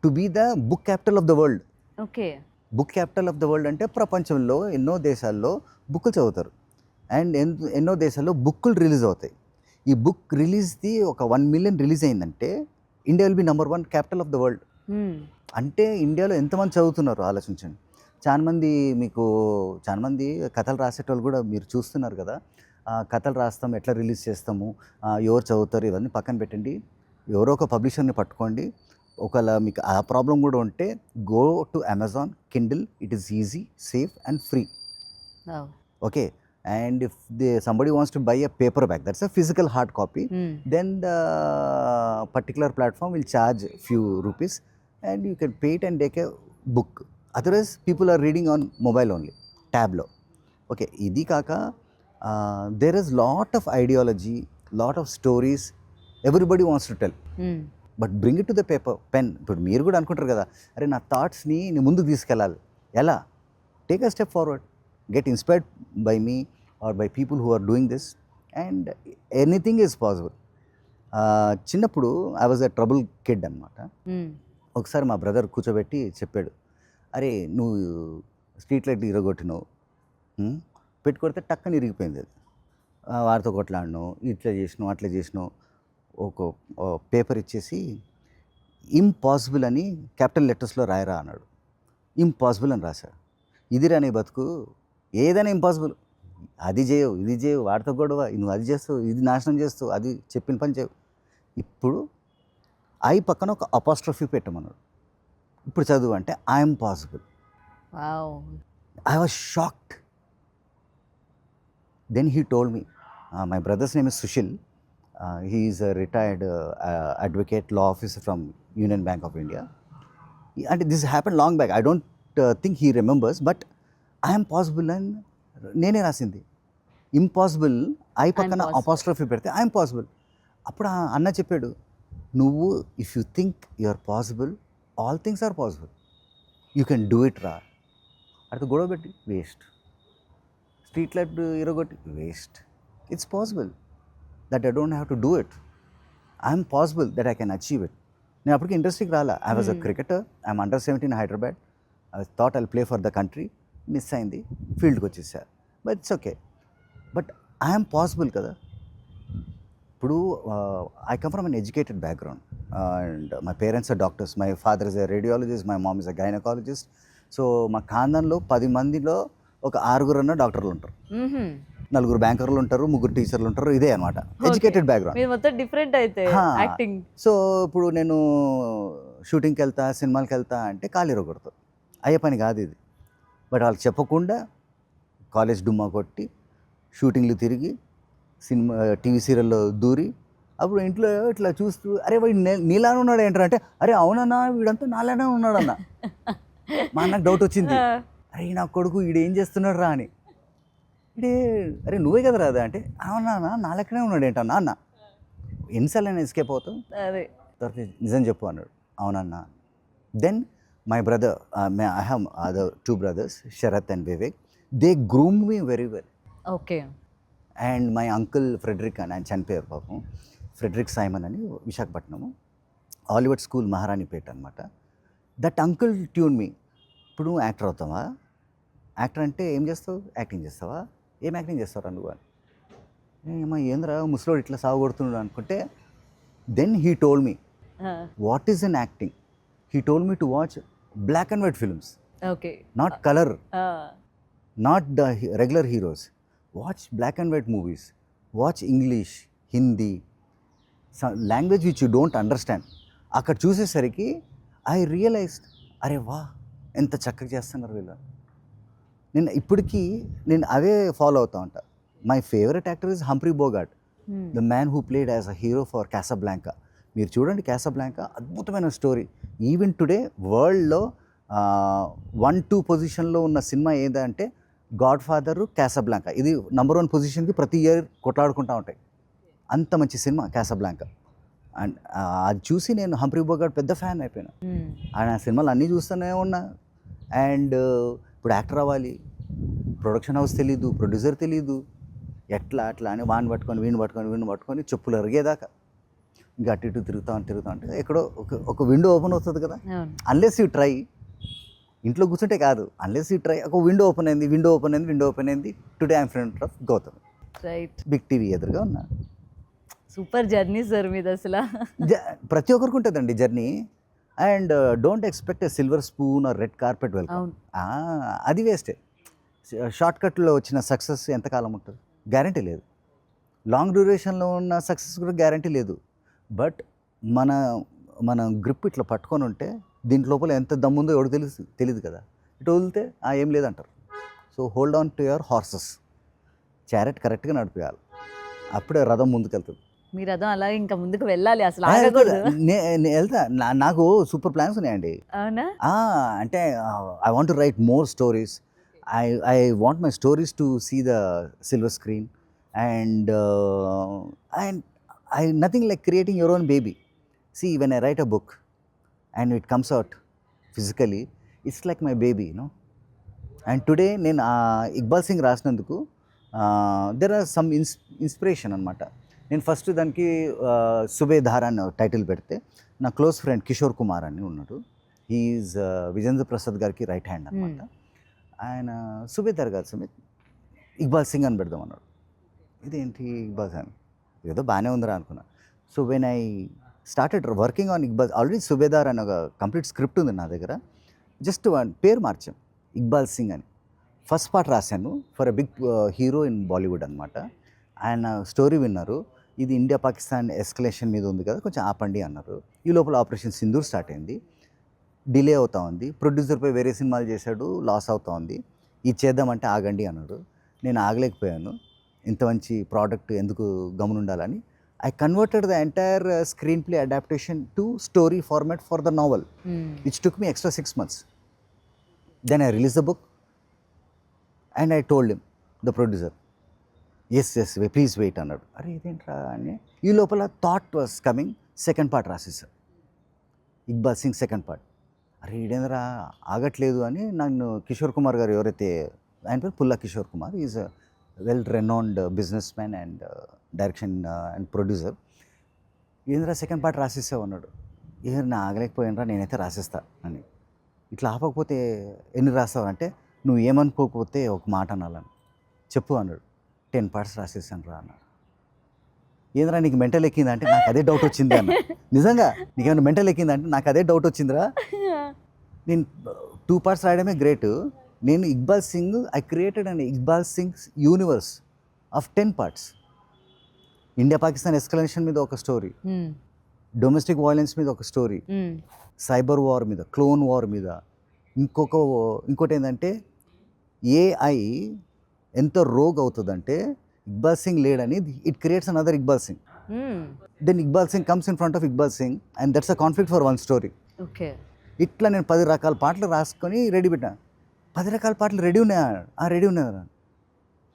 to be the book capital of the world. Okay. Book capital of the world అంటే ప్రపంచంలో ఎన్నో దేశాల్లో బుక్కులు చదువుతారు. అండ్ ఎన్నో దేశాల్లో బుక్కులు రిలీజ్ అవుతాయి. ఈ బుక్ రిలీజ్ది ఒక 1 million రిలీజ్ అయిందంటే India will be number 1 capital of the world. అంటే ఇండియాలో ఎంతమంది చదువుతున్నారు ఆలోచించండి. చాలా మంది కథలు రాసేటోళ్ళు కూడా మీరు చూస్తున్నారు కదా. కథలు రాస్తాం, ఎట్లా రిలీజ్ చేస్తాము, ఎవరు చదువుతారు, ఇవన్నీ పక్కన పెట్టండి. ఎవరో ఒక పబ్లిషర్ని పట్టుకోండి. ఒకవేళ మీకు ఆ ప్రాబ్లం కూడా ఉంటే go to Amazon Kindle. It is easy, safe and free. Okay. And if somebody wants to buy a paperback, that's a physical hard copy, then the particular platform will charge few rupees and you can pay it and take a book. Otherwise, people are reading on mobile only, tab lo. Okay, idi kaka, there is lot of ideology, lot of stories everybody wants to tell. But bring it to the paper, pen. But మీరు కూడా అనుకుంటారు కదా, అరే నా థాట్స్ని నేను ముందుకు తీసుకెళ్ళాలి. ఎలా? Take a step forward. Get inspired by me or by people who are doing this, and anything is possible. చిన్నప్పుడు I was a trouble kid అనమాట. ఒకసారి మా బ్రదర్ కూర్చోబెట్టి చెప్పాడు, అరే నువ్వు స్ట్రీట్ లైట్ ఇరగొట్టినావు, పెట్టుకొడితే టక్కని ఇరిగిపోయింది. అది వారితో కొట్లాడినావు, ఇట్లా చేసినావు, అట్లా చేసినావు. ఒక పేపర్ ఇచ్చేసి ఇంపాసిబుల్ అని క్యాపిటల్ లెటర్స్లో రాయరా అన్నాడు. ఇంపాసిబుల్ అని రాశా. ఇదిరా నీ బతుకు, ఏదైనా ఇంపాసిబుల్. అది చేయవు, ఇది చేయవు, వాడితో గొడవ, నువ్వు అది చేస్తావు, ఇది నాశనం చేస్తావు, అది చెప్పిన పని చేయవు. ఇప్పుడు ఐ పక్కన ఒక అపాస్ట్రఫీ పెట్టమన్నాడు. ఇప్పుడు చదువు అంటే I'm possible. I was shocked. Then he told me, my brother's name is Sushil. He is a retired advocate, law officer from union bank of India. అంటే this happen long back. I don't think he remembers, but I'm possible అని నేనే రాసింది. Impossible I పక్కన apostrophe పెడితే I'm possible. అప్పుడు అన్న చెప్పాడు, నువ్వు if you think you are possible, all things are possible. You can do it రా. అటు గొడవ పెట్టి వేస్ట్, స్ట్రీట్ లైట్ ఇరగొట్టి వేస్ట్. It's possible that I don't have to do it. I'm possible that I can achieve it. నేను అప్పటికి ఇండస్ట్రీకి రాలా. I was a cricketer. I'm under 17 Hyderabad. I thought I'll play for the country. Miss అయింది, ఫీల్డ్కి వచ్చేసారు. But it's okay. But I'm possible కదా. ఇప్పుడు I come from an educated background and my parents are doctors. My father is a radiologist, my mom is a gynaecologist. So మా ఖాందాన్లో 10 మందిలో ఒక 6 డాక్టర్లు ఉంటారు, మ్మ్హ్మ్. 4 బ్యాంకర్లు ఉంటారు, 3 టీచర్లు ఉంటారు. ఇదే అనమాట ఎడ్యుకేటెడ్ బ్యాక్గ్రౌండ్. మీరు మొత్తం డిఫరెంట్ అయితే యాక్టింగ్. సో ఇప్పుడు నేను షూటింగ్కి వెళ్తా, సినిమాకి వెళ్తా అంటే కాలు ఇరగొడతారు. అయ్యే పని కాదు ఇది. బట్ వాళ్ళకి చెప్పకుండా కాలేజ్ డుమ్మా కొట్టి షూటింగ్లు తిరిగి సినిమా టీవీ సీరియల్లో దూరి అప్పుడు ఇంట్లో ఇట్లా చూస్తూ అరే వాడు నీలానే ఉన్నాడు ఏంటంటే అరే అవునన్నా వీడంతా నాలానే ఉన్నాడన్న. మా అన్నకు డౌట్ వచ్చింది, అరే నా కొడుకు వీడు ఏం చేస్తున్నాడు రా అని. ఇడే అరే నువ్వే కదా రాదా అంటే అవునా నా లెక్కనే ఉన్నాడు ఏంటన్నా అన్న. ఎన్నిసార్లు నేను ఎస్కేప్ అవుతాం, అదే తర్వాత నిజం చెప్పు అన్నాడు. అవునన్నా. Then my brother, I have other 2 brothers, Sharath and Vivek. They groom me very well. Okay. And my uncle Frederick అని, ఆయన చనిపోయారు పాపం, ఫ్రెడరిక్ సైమన్ అని, విశాఖపట్నము, ఆలివర్డ్ స్కూల్ మహారాణిపేట అనమాట. దట్ అంకుల్ ట్యూన్ మీ. ఇప్పుడు నువ్వు యాక్టర్ అవుతావా, యాక్టర్ అంటే ఏం చేస్తావు, యాక్టింగ్ చేస్తావా, ఏం యాక్టింగ్ చేస్తావు నువ్వు అని. ఏమో ఏంద్రా ముసలోడు ఇట్లా సాగుకొడుతున్నాడు అనుకుంటే then he told me what is an acting. He told me to watch black and white films, okay. Not colour, not the regular heroes. Watch black and white movies. Watch English, Hindi, some language which you don't understand. అక్కడ చూసేసరికి I realised అరే వా ఎంత చక్కగా చేస్తున్నారు వీళ్ళు. నేను ఇప్పటికీ నేను అవే ఫాలో అవుతా ఉంటా. My favourite actor is Humphrey Bogart, the man who played as a hero for Casablanca. మీరు చూడండి క్యాసాబ్లాంకా అద్భుతమైన స్టోరీ. ఈవెన్ టుడే వరల్డ్లో 1-2 పొజిషన్లో ఉన్న సినిమా ఏదంటే గాడ్ ఫాదరు, క్యాసాబ్లాంకా. ఇది నంబర్ 1 పొజిషన్కి ప్రతి ఇయర్ కొట్లాడుకుంటూ ఉంటాయి. అంత మంచి సినిమా క్యాసాబ్లాంకా. అండ్ అది చూసి నేను హంప్రీ బోగార్ట్ పెద్ద ఫ్యాన్ అయిపోయినా. ఆయన సినిమాలు అన్నీ చూస్తూనే ఉన్నా. అండ్ ఇప్పుడు యాక్టర్ అవ్వాలి, ప్రొడక్షన్ హౌస్ తెలీదు, ప్రొడ్యూసర్ తెలీదు, ఎట్లా అట్లా అని వాడిని పట్టుకొని వీడిని పట్టుకొని చెప్పులు అరిగేదాకా ఇంకా అటు ఇటు తిరుగుతా ఉంటే ఎక్కడో ఒక విండో ఓపెన్ అవుతుంది కదా. అన్లెస్ యూ ట్రై, ఇంట్లో కూర్చుంటే కాదు, అన్లెస్ యూ ట్రై. ఒక విండో ఓపెన్ అయింది. Today I'm friend of Gautam, right. Big TV ఎదురుగా ఉన్నా. సూపర్ జర్నీ సార్ మీది అసలు. ప్రతి ఒక్కరికి ఉంటుందండి journey. And don't expect a silver spoon or red carpet welcome. అది వేస్టే. షార్ట్ కట్లో వచ్చిన సక్సెస్ ఎంతకాలం ఉంటుంది, గ్యారంటీ లేదు. లాంగ్ డ్యూరేషన్లో ఉన్న సక్సెస్ కూడా గ్యారంటీ లేదు. బట్ మన గ్రిప్ ఇట్లా పట్టుకొని ఉంటే దీంట్ లోపల ఎంత దమ్ముందో ఎవడు తెలియదు కదా. ఇటు వదిలితే ఏం లేదంటారు. So hold on to your horses. Chariot కరెక్ట్గా నడిపేయాలి, అప్పుడే రథం ముందుకెళ్తుంది. మీ రథం అలాగే ఇంకా ముందుకు వెళ్ళాలి, అసలు ఆగకూడదు. వెళ్తా. నాకు సూపర్ ప్లాన్స్ ఉన్నాయండి. అవునా? అంటే I want to write more stories. I want my stories to see the silver screen. And I nothing like creating your own baby. See, when I write a book and it comes out physically, it's like my baby, you know. And today నేను ఇక్బాల్ సింగ్ రాసినందుకు there are some inspiration అనమాట. నేను first దానికి సుబేదార్ అని title పెడితే నా close friend Kishore Kumar అని ఉన్నాడు. హీఈస్ విజేంద్ర ప్రసాద్ గారికి రైట్ హ్యాండ్ అనమాట. ఆయన సుబేదార్ గారు సమిత్ ఇక్బాల్ సింగ్ అని పెడదాం అన్నాడు. ఇదేంటి ఇక్బాల్ సింగ్, ఏదో బాగానే ఉందిరా అనుకున్నా. So when I started working on Iqbal, already subedar అని ఒక కంప్లీట్ స్క్రిప్ట్ ఉంది నా దగ్గర. జస్ట్ పేరు మార్చాం, ఇక్బాల్ సింగ్ అని. ఫస్ట్ పార్ట్ రాశాను for a big hero in Bollywood అనమాట. ఆయన స్టోరీ విన్నారు, ఇది ఇండియా పాకిస్తాన్ ఎస్కలేషన్ మీద ఉంది కదా, కొంచెం ఆపండి అన్నారు. ఈ లోపల ఆపరేషన్ సింధూర్ స్టార్ట్ అయింది, డిలే అవుతా ఉంది. ప్రొడ్యూసర్పై వేరే సినిమాలు చేశాడు, లాస్ అవుతా ఉంది. ఇది చేద్దామంటే ఆగండి అన్నాడు. నేను ఆగలేకపోయాను, ఇంత మంచి ప్రోడక్ట్ ఎందుకు గమనుండాలని. I converted the entire screen play adaptation to story format for the novel, which took me extra 6 months. Then I release the book and I told him, the producer, yes please wait అన్నాడు. అరే ఇదేంట్రా అని. ఈ లోపల thought was coming, second part రాసేసారు, Iqbal Singh second part. అరే ఇదేంద్రా ఆగట్లేదు అని నన్ను కిషోర్ కుమార్ గారు, ఎవరైతే ఆయన పేరు Pulla Kishore Kumar, is well renowned business man and direction and producer. ఏంద్రా సెకండ్ పార్ట్ రాసేసావు అన్నాడు. నా ఆగలేకపోయినరా, నేనైతే రాసేస్తా అని. ఇట్లా ఆపకపోతే ఎన్ని రాస్తావు అంటే, నువ్వు ఏమనుకోకపోతే ఒక మాట అనాలని చెప్పు అన్నాడు. 10 parts రాసేసాను రా అన్నాడు. ఏంద్రా నీకు మెంటల్ ఎక్కిందా అంటే, నాకు అదే డౌట్ వచ్చింది అన్న. నిజంగా నీకేమైనా మెంటల్ ఎక్కిందా అంటే, నాకు అదే డౌట్ వచ్చిందిరా. నేను 2 parts రాయడమే గ్రేట్, నేను Iqbal Singh, I created an Iqbal Singh's universe of 10 parts. India Pakistan escalation మీద ఒక స్టోరీ, డొమెస్టిక్ వైలెన్స్ మీద ఒక స్టోరీ, సైబర్ వార్ మీద, క్లోన్ వార్ మీద, ఇంకోటి ఏంటంటే ఏఐ ఎంత రోగ్ అవుతుందంటే ఇక్బాల్ సింగ్ లేడని it creates another Iqbal Singh. Then Iqbal Singh comes in front of Iqbal Singh and that's a conflict for one story. Okay, ఇట్లా నేను 10 రకాల పాటలు రాసుకొని రెడీ పెట్టాను. 10 రకాల పాటలు రెడీ ఉన్నాయా? రెడీ ఉన్నాయా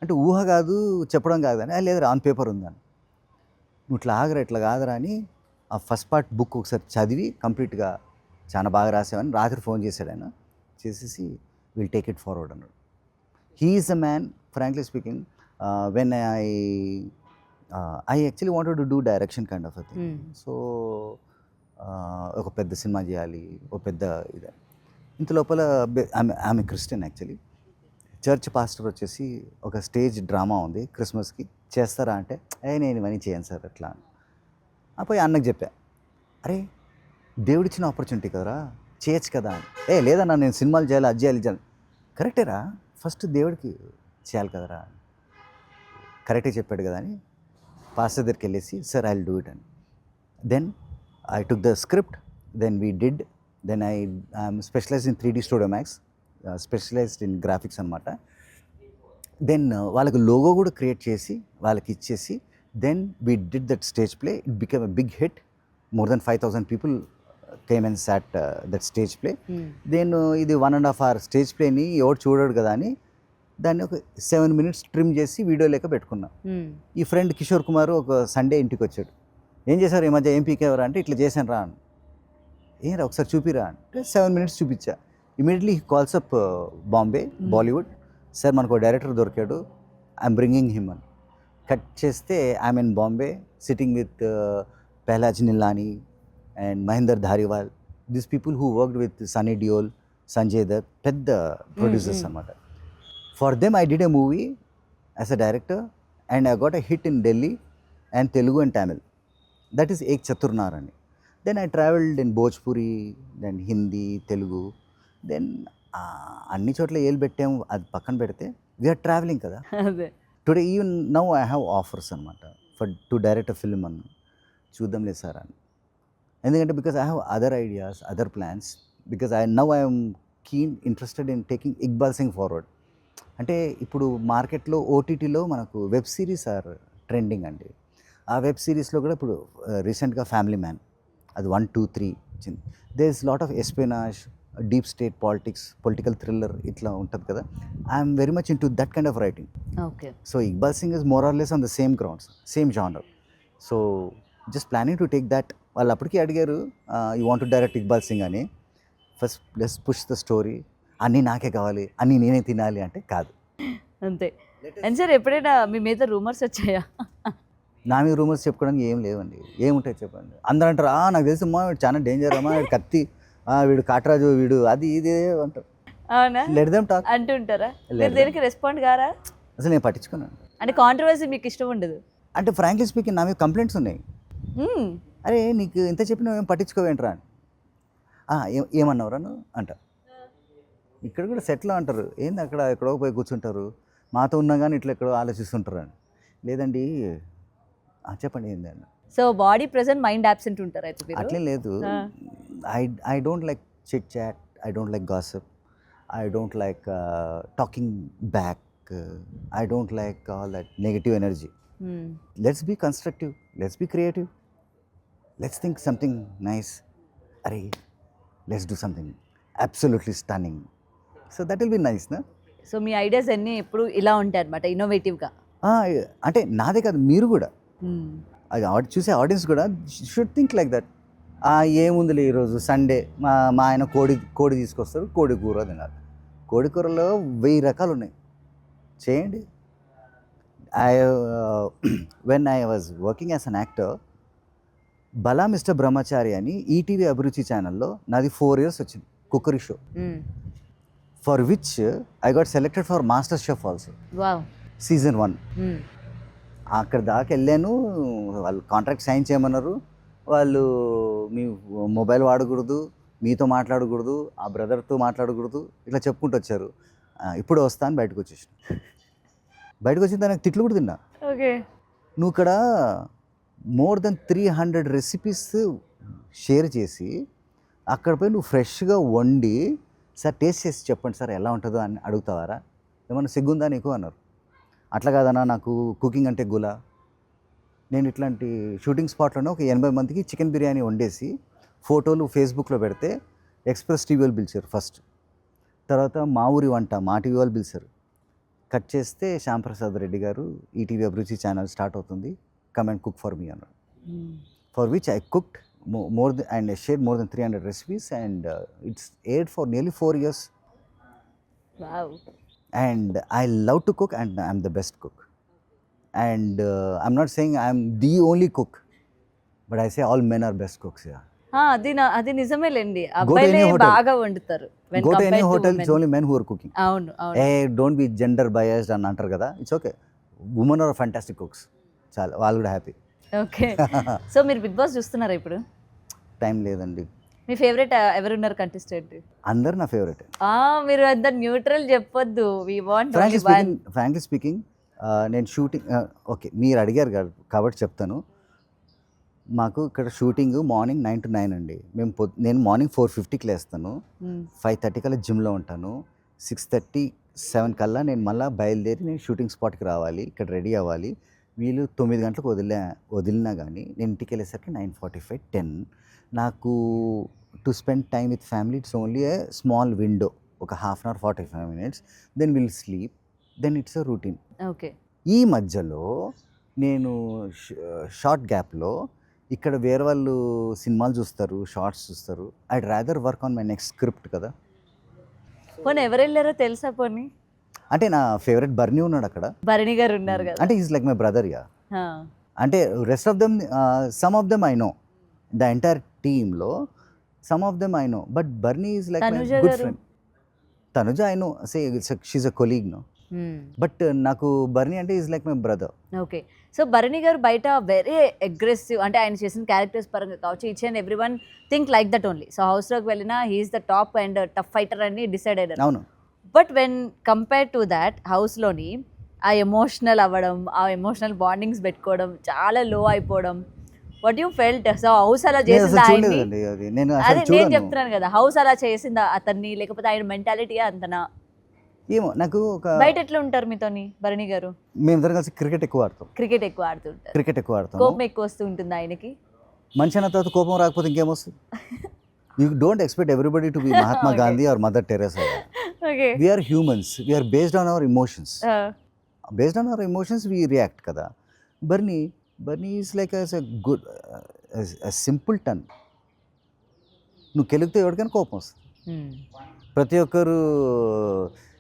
అంటే ఊహ కాదు, చెప్పడం కాదు అని. లేదురా ఆన్ పేపర్ ఉందని. నువ్వు ఇట్లా ఆగరా, ఇట్లా కాదురా అని ఆ ఫస్ట్ పార్ట్ బుక్ ఒకసారి చదివి కంప్లీట్గా చాలా బాగా రాసామని రాత్రి ఫోన్ చేశాడు ఆయన. చేసేసి విల్ టేక్ ఇట్ ఫార్వర్డ్ అన్నాడు. He is a man, frankly speaking. When I actually wanted to do direction kind of a thing. So ఒక పెద్ద సినిమా చేయాలి, ఒక పెద్ద ఇది. ఇంత లోపల ఆమె క్రిస్టియన్ యాక్చువల్లీ. చర్చ్ పాస్టర్ వచ్చేసి ఒక స్టేజ్ డ్రామా ఉంది క్రిస్మస్కి, చేస్తారా అంటే నేను ఇవన్నీ చేయను సార్ అట్లా. పోయి అన్నకు చెప్పా, అరే దేవుడిచ్చిన ఆపర్చునిటీ కదరా, చేయొచ్చు కదా. లేదన్నా నేను సినిమాలు చేయాలి, అది చేయాలి, చేయాలి. కరెక్టేరా, ఫస్ట్ దేవుడికి చేయాలి కదరా. కరెక్టే చెప్పాడు కదా అని పాస్టర్ దగ్గరికి వెళ్ళేసి, sir I will do it అని. Then I took the script, then we did, then I'm specialized in 3D Studio Max, specialized in graphics అనమాట. దెన్ వాళ్ళకి లోగో కూడా క్రియేట్ చేసి వాళ్ళకి ఇచ్చేసి, then we did that stage play. It become a big hit. More than 5,000 people came and sat that stage play. Then ఇది 1.5 hour stage ప్లేని ఎవరు చూడడు కదా అని దాన్ని ఒక 7 minutes ట్రిమ్ చేసి వీడియో లెక్క పెట్టుకున్నాం. ఈ ఫ్రెండ్ కిషోర్ కుమార్ ఒక సండే ఇంటికి వచ్చాడు. ఏం చేశారు ఈ మధ్య, ఏం పీకేవరా అంటే ఇట్లా చేశాను రా అని. ఏం రా ఒకసారి చూపిరా అంటే 7 minutes చూపించా. Immediately he calls up Bombay, Bollywood. Sir మనకు డైరెక్టర్ దొరికాడు, ఐఎమ్ బ్రింగింగ్ హిమ్ అని. కట్ చేస్తే I'm in Bombay sitting with Pahlaj Nihalani and Mahendar Dhariwal, these people who worked with Sunny Deol, Sanjay Dutt, పెద్ద ప్రొడ్యూసర్స్ అనమాట. For them I did a movie as a director and I got a hit in Delhi and Telugu and Tamil. That is Ek Chatur Naar అని. Then I travelled in Bhojpuri, then Hindi, Telugu. Then అన్ని చోట్ల ఏలు పెట్టాము, అది పక్కన పెడితే వీఆర్ ట్రావెలింగ్ కదా. Today even now I have offers అనమాట for to direct a film అని. చూద్దాంలే సార్ అని. ఎందుకంటే because I have other ideas, other plans. Because I'm interested in taking Iqbal Singh forward. అంటే ఇప్పుడు మార్కెట్లో ఓటీటీలో మనకు వెబ్ సిరీస్ ఆర్ ట్రెండింగ్ అండి. ఆ వెబ్ సిరీస్లో కూడా ఇప్పుడు రీసెంట్గా ఫ్యామిలీ మ్యాన్, అది 1, 2, 3 వచ్చింది. There is lot of espionage, deep state politics, political thriller ఇట్లా ఉంటుంది కదా. I'm very much in to that kind of writing. Okay. So Iqbal Singh is more or less on the same grounds, same genre. So just planning to take that. వాళ్ళు అప్పటికీ అడిగారు, you want to direct Iqbal Singh అని. First let's push the story. అన్నీ నాకే కావాలి, అన్నీ నేనే తినాలి అంటే కాదు. అంతే. అండ్ సార్ ఎప్పుడైనా మీ మీద రూమర్స్ వచ్చాయా? నా మీద రూమర్స్ చెప్పుకోవడానికి ఏం లేవండి. ఏముంటాయి చెప్పండి. అందరూ అంటారు, నాకు తెలిసి అమ్మా వీడు చాలా డేంజర్ అమ్మా, వీడు కత్తి, వీడు కాటరాజు, వీడు అది ఇది అంటారు. అవునా? లెట్ దెమ్ టాక్ అంటుంటారా? మీరు దేనికి రెస్పాండ్ కారా? అసలు నేను పట్టించుకున్నాను. అంటే కాంట్రవర్సీ మీకు ఇష్టం ఉండదు? అంటే ఫ్రాంక్లీ స్పీకింగ్ నా మీద కంప్లైంట్స్ ఉన్నాయి. అరే నీకు ఇంత చెప్పినా ఏం పట్టించుకోవేంట్రా అని. ఏమన్నావురా నువ్వు అంట. ఇక్కడ కూడా సెట్లో అంటారు, ఏంది అక్కడ ఎక్కడో పోయి కూర్చుంటారు, మాతో ఉన్నా కానీ ఇట్లా ఎక్కడో ఆలోచిస్తుంటారు అని. లేదండి చెప్పండి ఏంది అని. So body present, mind absent ఉంటారు అయితే మీరు? అట్లే లేదు. I don't like chit chat, I don't like gossip, I don't like talking back, I don't like all that negative energy. Let's be constructive, let's be creative, let's think something nice. అరే let's do something absolutely stunning. So that will be nice నా. So మీ ideas అన్నీ ఎప్పుడు ఇలా ఉంటాయి అనమాట, ఇన్నోవేటివ్గా. అంటే నాదే కాదు, మీరు కూడా అది చూసే ఆడియన్స్ కూడా షుడ్ థింక్ లైక్ దట్. ఏముందిలే ఈరోజు సండే, మా ఆయన కోడి తీసుకొస్తారు, కోడి కూర తినాలి. కోడి కూరలో 1000 రకాలు ఉన్నాయి, చేయండి. When I was working as an actor, Bala mister బ్రహ్మచారి అని ఈటీవీ అభిరుచి ఛానల్లో నాది 4 years వచ్చింది cookery show, for which I got selected for master chef also, season 1. అక్కడ దాకా వెళ్ళాను. వాళ్ళు కాంట్రాక్ట్ సైన్ చేయమన్నారు. వాళ్ళు మీ మొబైల్ వాడకూడదు, మీతో మాట్లాడకూడదు, ఆ బ్రదర్తో మాట్లాడకూడదు, ఇట్లా చెప్పుకుంటూ వచ్చారు. ఇప్పుడు వస్తాను బయటకు వచ్చేసిన. బయటకు వచ్చిన దానికి తిట్లు కూడా తిన్నా. ఓకే. నువ్వు ఇక్కడ మోర్ దెన్ 300 రెసిపీస్ షేర్ చేసి అక్కడ పోయి నువ్వు ఫ్రెష్గా వండి సార్ టేస్ట్ చేసి చెప్పండి సార్ ఎలా ఉంటుందో అని అడుగుతావారా, ఏమన్నా సిగ్గుందా నీకు అన్నారు. అట్లా కాదన్నా నాకు కుకింగ్ అంటే గుల. నేను ఇట్లాంటి షూటింగ్ స్పాట్లోనే ఒక 80 మందికి చికెన్ బిర్యానీ వండేసి ఫోటోలు ఫేస్బుక్లో పెడితే ఎక్స్ప్రెస్ టీవీ వాళ్ళు పిలిచారు ఫస్ట్. తర్వాత మా ఊరి వంట మా టీవీ వాళ్ళు పిలిచారు. కట్ చేస్తే శ్యాంప్రసాద్ రెడ్డి గారు ఈటీవీ అభిరుచి ఛానల్ స్టార్ట్ అవుతుంది, come and cook for me అన్నారు. For which I cooked more than, and I shared more than 300 recipes, and it's aired for nearly 4 years. Wow. And I love to cook, and I'm the best cook. And I'm not saying I'm the only cook, but I say all men are best cooks. Yeah. అది నిజమేలేండి. Go to అబ్బాయిలే any hotel. బాగా వండుతారు. Go to any hotel, it's only men who are cooking. అవును అవును. Hey, don't be gender biased అని అంటారు కదా, it's okay. Women are fantastic cooks. చాలా వాళ్ళు కూడా హ్యాపీ. ఓకే. సో మీరు బిగ్ బాస్ చూస్తున్నారా ఇప్పుడు? టైం లేదండి. మీ ఫేవరెట్ ఎవరున్నారు కంటెస్టెంట్? అందరు నా ఫేవరెట్. మీరు అంత న్యూట్రల్ చెప్పొద్దు. వి వాంట్ ఫ్రాంక్లీ స్పీకింగ్ నేను షూటింగ్ ఓకే మీరు అడిగారు కాబట్టి చెప్తాను. మాకు ఇక్కడ షూటింగ్ మార్నింగ్ 9 to 9 అండి. నేను మార్నింగ్ 4:50కి లేస్తాను, 5:30 కల్లా జిమ్లో ఉంటాను, 6:30, 7 కల్లా నేను మళ్ళీ బయలుదేరి నేను షూటింగ్ స్పాట్కి రావాలి, ఇక్కడ రెడీ అవ్వాలి. వీళ్ళు 9 గంటలకు వదిలినా కానీ నేను ఇంటికి వెళ్ళేసరికి 9:45, 10. నాకు to spend time with family it's only a small window, ఒక 1/2 hour 45 minutes, then will sleep, then it's a routine. Okay. ఈ మధ్యలో నేను షార్ట్ గ్యాప్లో ఇక్కడ వేరే వాళ్ళు సినిమాలు చూస్తారు, షార్ట్స్ చూస్తారు. I'd rather work on my next script కదా. పోనీ ఎవరు వెళ్ళారో తెలుసా? పోనీ అంటే నా ఫేవరెట్ బర్నీ ఉన్నాడు అక్కడ. భరణి గారు ఉన్నారు కదా. అంటే is like my brother. Yeah. అంటే rest of them, some of them I know, the entire టీంలో some of them I know, but Bharani is like my good friend. Tanuja I know, say she's a colleague know, but నాకు బర్నీ అంటే is like my brother. Okay. So Bharani గారు బయట very aggressive, అంటే ఆయన చేసిన characters పరంగా కావచ్చు, each and every one think like that only. So హౌస్లోకి వెళ్ళినా he's the top and tough fighter అని డిసైడ్ అయ్యారు. అవును. But when compare to that హౌస్లోని ఆ ఎమోషనల్ అవ్వడం, ఆ ఎమోషనల్ బాండింగ్స్ పెట్టుకోవడం, చాలా లో అయిపోవడం, what you felt? So house అలా చేసింది ఆయన్ని, అదే నేను చెప్తున్నాను కదా, హౌస్ అలా చేసిందా అతన్ని, లేకపోతే ఆయన మెంటాలిటీ అంతనా? ఏమో నాకు ఒక బయట ఎట్లా ఉంటారు మీతోని భరణి గారు? మేమిద్దరం కలిసి క్రికెట్ ఎక్కువ ఆడతాం. క్రికెట్ ఎక్కువ ఆడుతుంటారు. కోపం ఎక్కువ వస్తూ ఉంటుంది ఆయనకి. మనిషి అన్న తర్వాత కోపం రాకపోతే ఇంకేమొస్తుంది? You don't expect everybody to be Mahatma Gandhi or Mother Teresa. We are humans. We are based on our emotions. Based on our emotions, we react kada. Barney is like a good, a simpleton. నువ్వు కెలిగితే ఎవరికైనా కోపం వస్తుంది. ప్రతి ఒక్కరు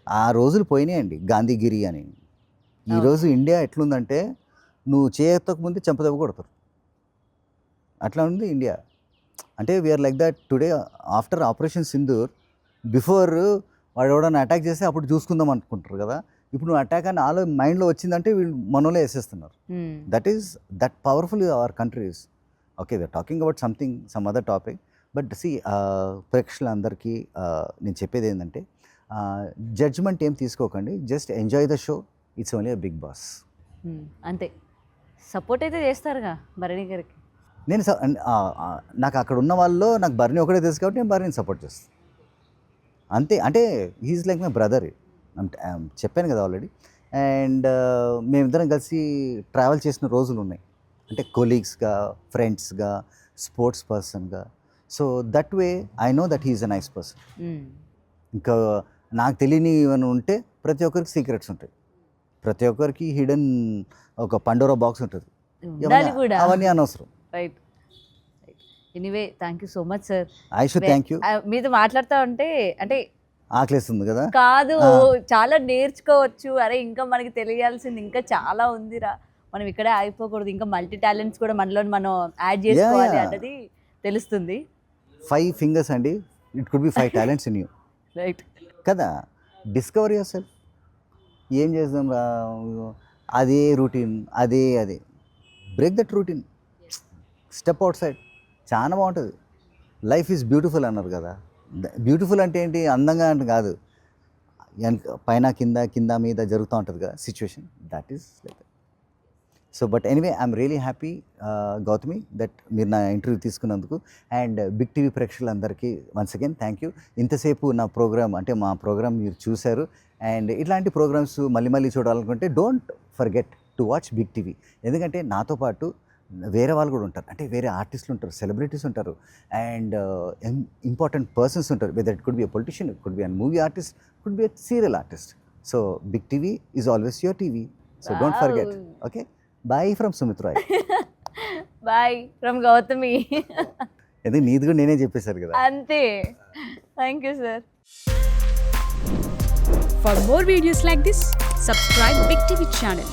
ఆ రోజులు పోయినాయండి, గాంధీగిరి అని. ఈరోజు ఇండియా ఎట్లుందంటే నువ్వు చేయక ముందే చెంపదెబ్బ కొడతారు, అట్లా ఉంది ఇండియా. అంటే we're like that today. After operation Sindoor, before వాడు ఎవడన్నా అటాక్ చేస్తే అప్పుడు చూసుకుందాం అనుకుంటారు కదా. ఇప్పుడు నువ్వు అటాక్ అని మైండ్లో వచ్చిందంటే వీళ్ళు మనోలే వేసేస్తున్నారు. That powerful our countries. Okay, we're talking about some other topic. But see, ప్రేక్షకులందరికీ నేను చెప్పేది ఏంటంటే, జడ్జ్మెంట్ ఏం తీసుకోకండి, just enjoy the show. It's only a Bigg Boss. అంతే. సపోర్ట్ అయితే చేస్తారుగా భరణి గారికి. నేను నాకు అక్కడ ఉన్న వాళ్ళలో నాకు బర్నీ ఒకటే తెలుసు కాబట్టి నేను బర్నీని సపోర్ట్ చేస్తాను అంతే. అంటే హీఈస్ లైక్ మై బ్రదర్, చెప్పాను కదా ఆల్రెడీ. అండ్ మేమిద్దరం కలిసి ట్రావెల్ చేసిన రోజులు ఉన్నాయి, అంటే కొలీగ్స్గా, ఫ్రెండ్స్గా, స్పోర్ట్స్ పర్సన్గా. So that way I know that he's a nice person. ఇంకా నాకు తెలియని ఏమైనా ఉంటే ప్రతి ఒక్కరికి సీక్రెట్స్ ఉంటాయి, ప్రతి ఒక్కరికి హిడెన్ ఒక పండోరా బాక్స్ ఉంటుంది, అవన్నీ అనవసరం. Right. Anyway, thank you so much sir. Aishu, thank you. మీతో మాట్లాడుతూ ఉంటే అంటే ఆకలిస్తుంది కదా. కాదు, చాలా నేర్చుకోవచ్చు. అరే ఇంకా మనకి తెలియాల్సింది ఇంకా చాలా ఉందిరా, మనం ఇక్కడే ఆగిపోకూడదు, ఇంకా మల్టీ టాలెంట్స్ కూడా మనలో మనం యాడ్ చేసుకోవాలి అన్నది తెలుస్తుంది. 5 fingers అండి, it could be 5 talents in you. Right కదా. Discover your self. ఏం చేద్దాం రా, అదే రూటీన్, అదే break that routine, step out side. చాలా బాగుంటుంది. లైఫ్ ఈజ్ బ్యూటిఫుల్ అన్నారు కదా. బ్యూటిఫుల్ అంటే ఏంటి? అందంగా అంటే కాదు, పైన కింద మీద జరుగుతూ ఉంటుంది కదా situation, that is like. So but anyway I'm really happy Gautami that మీరు నా ఇంటర్వ్యూ తీసుకున్నందుకు. అండ్ బిగ్ టీవీ ప్రేక్షకులందరికీ వన్స్ అగైన్ థ్యాంక్ యూ. ఇంతసేపు నా ప్రోగ్రామ్ అంటే మా ప్రోగ్రామ్ మీరు చూశారు. అండ్ ఇట్లాంటి ప్రోగ్రామ్స్ మళ్ళీ చూడాలనుకుంటే don't forget to watch Big TV. ఎందుకంటే నాతో పాటు వేరే వాళ్ళు కూడా ఉంటారు, అంటే వేరే ఆర్టిస్టులు ఉంటారు, సెలబ్రిటీస్ ఉంటారు, అండ్ ఇంపార్టెంట్ పర్సన్స్ ఉంటారు. Whether it could be a politician, it could be a movie artist, could be a serial artist. So Big TV is always your TV. So don't forget. Okay, bye from Sumit Roy. Bye from Gautami. ఎందుకు నీది కూడా నేనే చెప్పేశారు కదా. అంతే. Thank you sir. For more videos like this, subscribe Big TV channel.